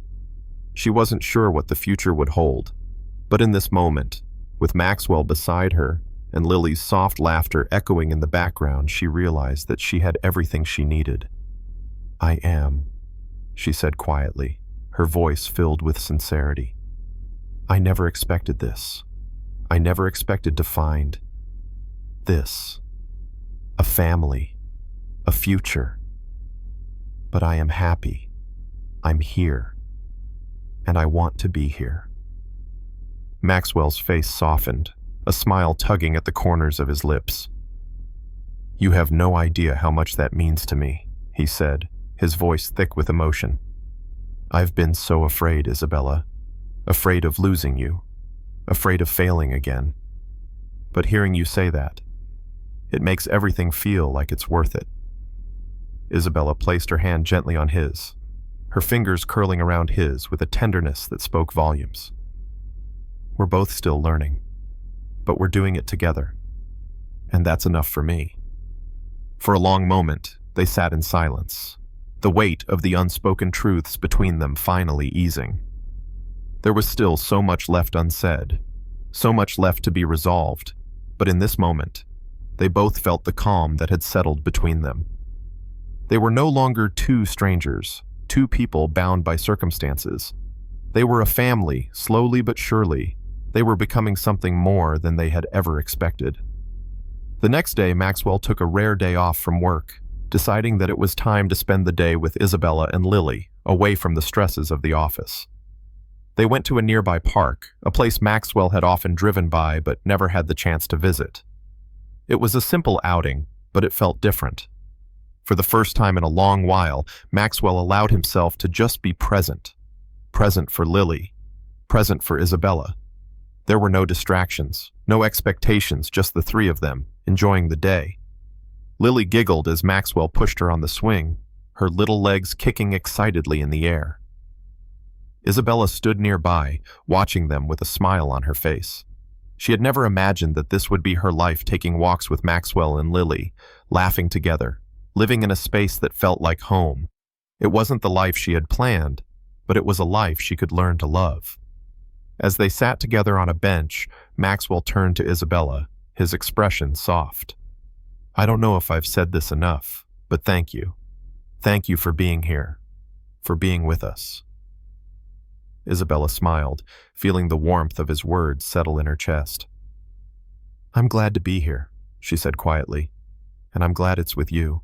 [SPEAKER 1] She wasn't sure what the future would hold, but in this moment, with Maxwell beside her and Lily's soft laughter echoing in the background, she realized that she had everything she needed. "I am," she said quietly, her voice filled with sincerity. "I never expected this. I never expected to find..." this, a family, a future. But I am happy. I'm here. And I want to be here. Maxwell's face softened, a smile tugging at the corners of his lips. You have no idea how much that means to me, he said, his voice thick with emotion. I've been so afraid, Isabella. Afraid of losing you. Afraid of failing again. But hearing you say that, it makes everything feel like it's worth it. Isabella placed her hand gently on his, her fingers curling around his with a tenderness that spoke volumes. We're both still learning, but we're doing it together. And that's enough for me. For a long moment, they sat in silence, the weight of the unspoken truths between them finally easing. There was still so much left unsaid, so much left to be resolved, but in this moment, they both felt the calm that had settled between them. They were no longer two strangers, two people bound by circumstances. They were a family, slowly but surely. They were becoming something more than they had ever expected. The next day, Maxwell took a rare day off from work, deciding that it was time to spend the day with Isabella and Lily, away from the stresses of the office. They went to a nearby park, a place Maxwell had often driven by but never had the chance to visit. It was a simple outing, but it felt different. For the first time in a long while, Maxwell allowed himself to just be present. Present for Lily, present for Isabella. There were no distractions, no expectations, just the three of them, enjoying the day. Lily giggled as Maxwell pushed her on the swing, her little legs kicking excitedly in the air. Isabella stood nearby, watching them with a smile on her face. She had never imagined that this would be her life, taking walks with Maxwell and Lily, laughing together, living in a space that felt like home. It wasn't the life she had planned, but it was a life she could learn to love. As they sat together on a bench, Maxwell turned to Isabella, his expression soft. I don't know if I've said this enough, but thank you. Thank you for being here, for being with us. Isabella smiled, feeling the warmth of his words settle in her chest. I'm glad to be here, she said quietly, and I'm glad it's with you.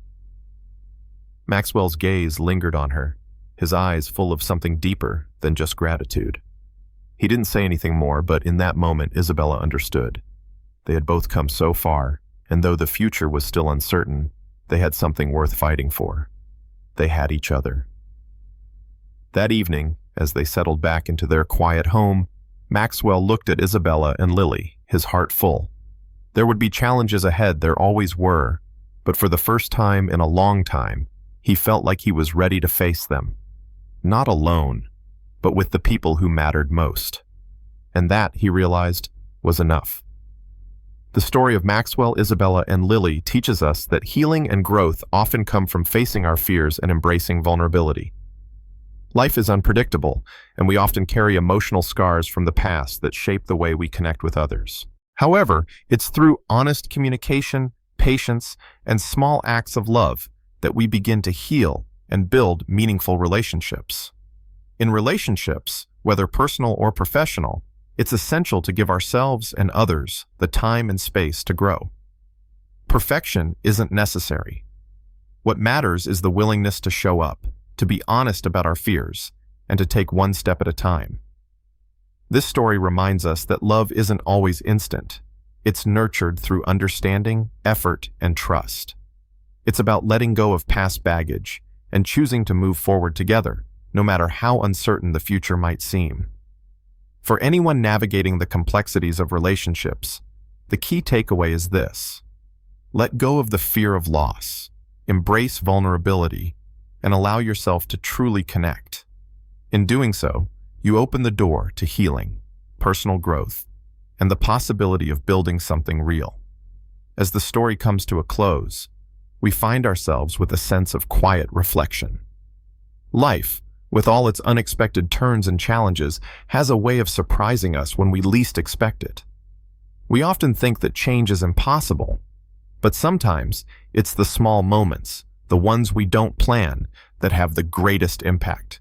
[SPEAKER 1] Maxwell's gaze lingered on her, his eyes full of something deeper than just gratitude. He didn't say anything more, but in that moment Isabella understood. They had both come so far, and though the future was still uncertain, they had something worth fighting for. They had each other. That evening, as they settled back into their quiet home, Maxwell looked at Isabella and Lily, his heart full. There would be challenges ahead, there always were, but for the first time in a long time, he felt like he was ready to face them. Not alone, but with the people who mattered most. And that, he realized, was enough. The story of Maxwell, Isabella, and Lily teaches us that healing and growth often come from facing our fears and embracing vulnerability. Life is unpredictable, and we often carry emotional scars from the past that shape the way we connect with others. However, it's through honest communication, patience, and small acts of love that we begin to heal and build meaningful relationships. In relationships, whether personal or professional, it's essential to give ourselves and others the time and space to grow. Perfection isn't necessary. What matters is the willingness to show up, to be honest about our fears, and to take one step at a time. This story reminds us that love isn't always instant. It's nurtured through understanding, effort, and trust. It's about letting go of past baggage and choosing to move forward together, no matter how uncertain the future might seem. For anyone navigating the complexities of relationships, the key takeaway is this: let go of the fear of loss, embrace vulnerability, and allow yourself to truly connect. In doing so, you open the door to healing, personal growth, and the possibility of building something real. As the story comes to a close, we find ourselves with a sense of quiet reflection. Life, with all its unexpected turns and challenges, has a way of surprising us when we least expect it. We often think that change is impossible, but sometimes it's the small moments, the ones we don't plan, that have the greatest impact.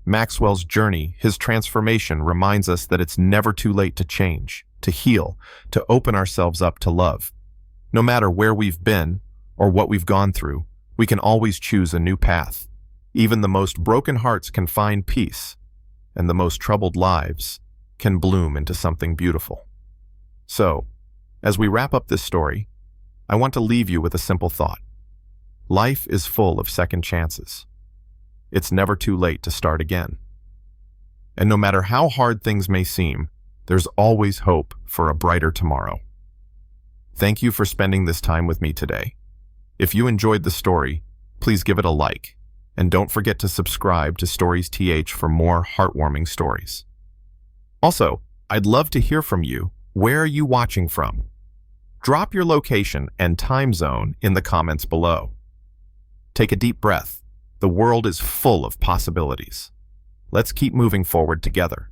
[SPEAKER 1] Maxwell's journey, his transformation, reminds us that it's never too late to change, to heal, to open ourselves up to love. No matter where we've been or what we've gone through, we can always choose a new path. Even the most broken hearts can find peace, and the most troubled lives can bloom into something beautiful. So, as we wrap up this story, I want to leave you with a simple thought. Life is full of second chances. It's never too late to start again. And no matter how hard things may seem, there's always hope for a brighter tomorrow. Thank you for spending this time with me today. If you enjoyed the story, please give it a like, and don't forget to subscribe to Stories TH for more heartwarming stories. Also, I'd love to hear from you. Where are you watching from? Drop your location and time zone in the comments below. Take a deep breath. The world is full of possibilities. Let's keep moving forward together.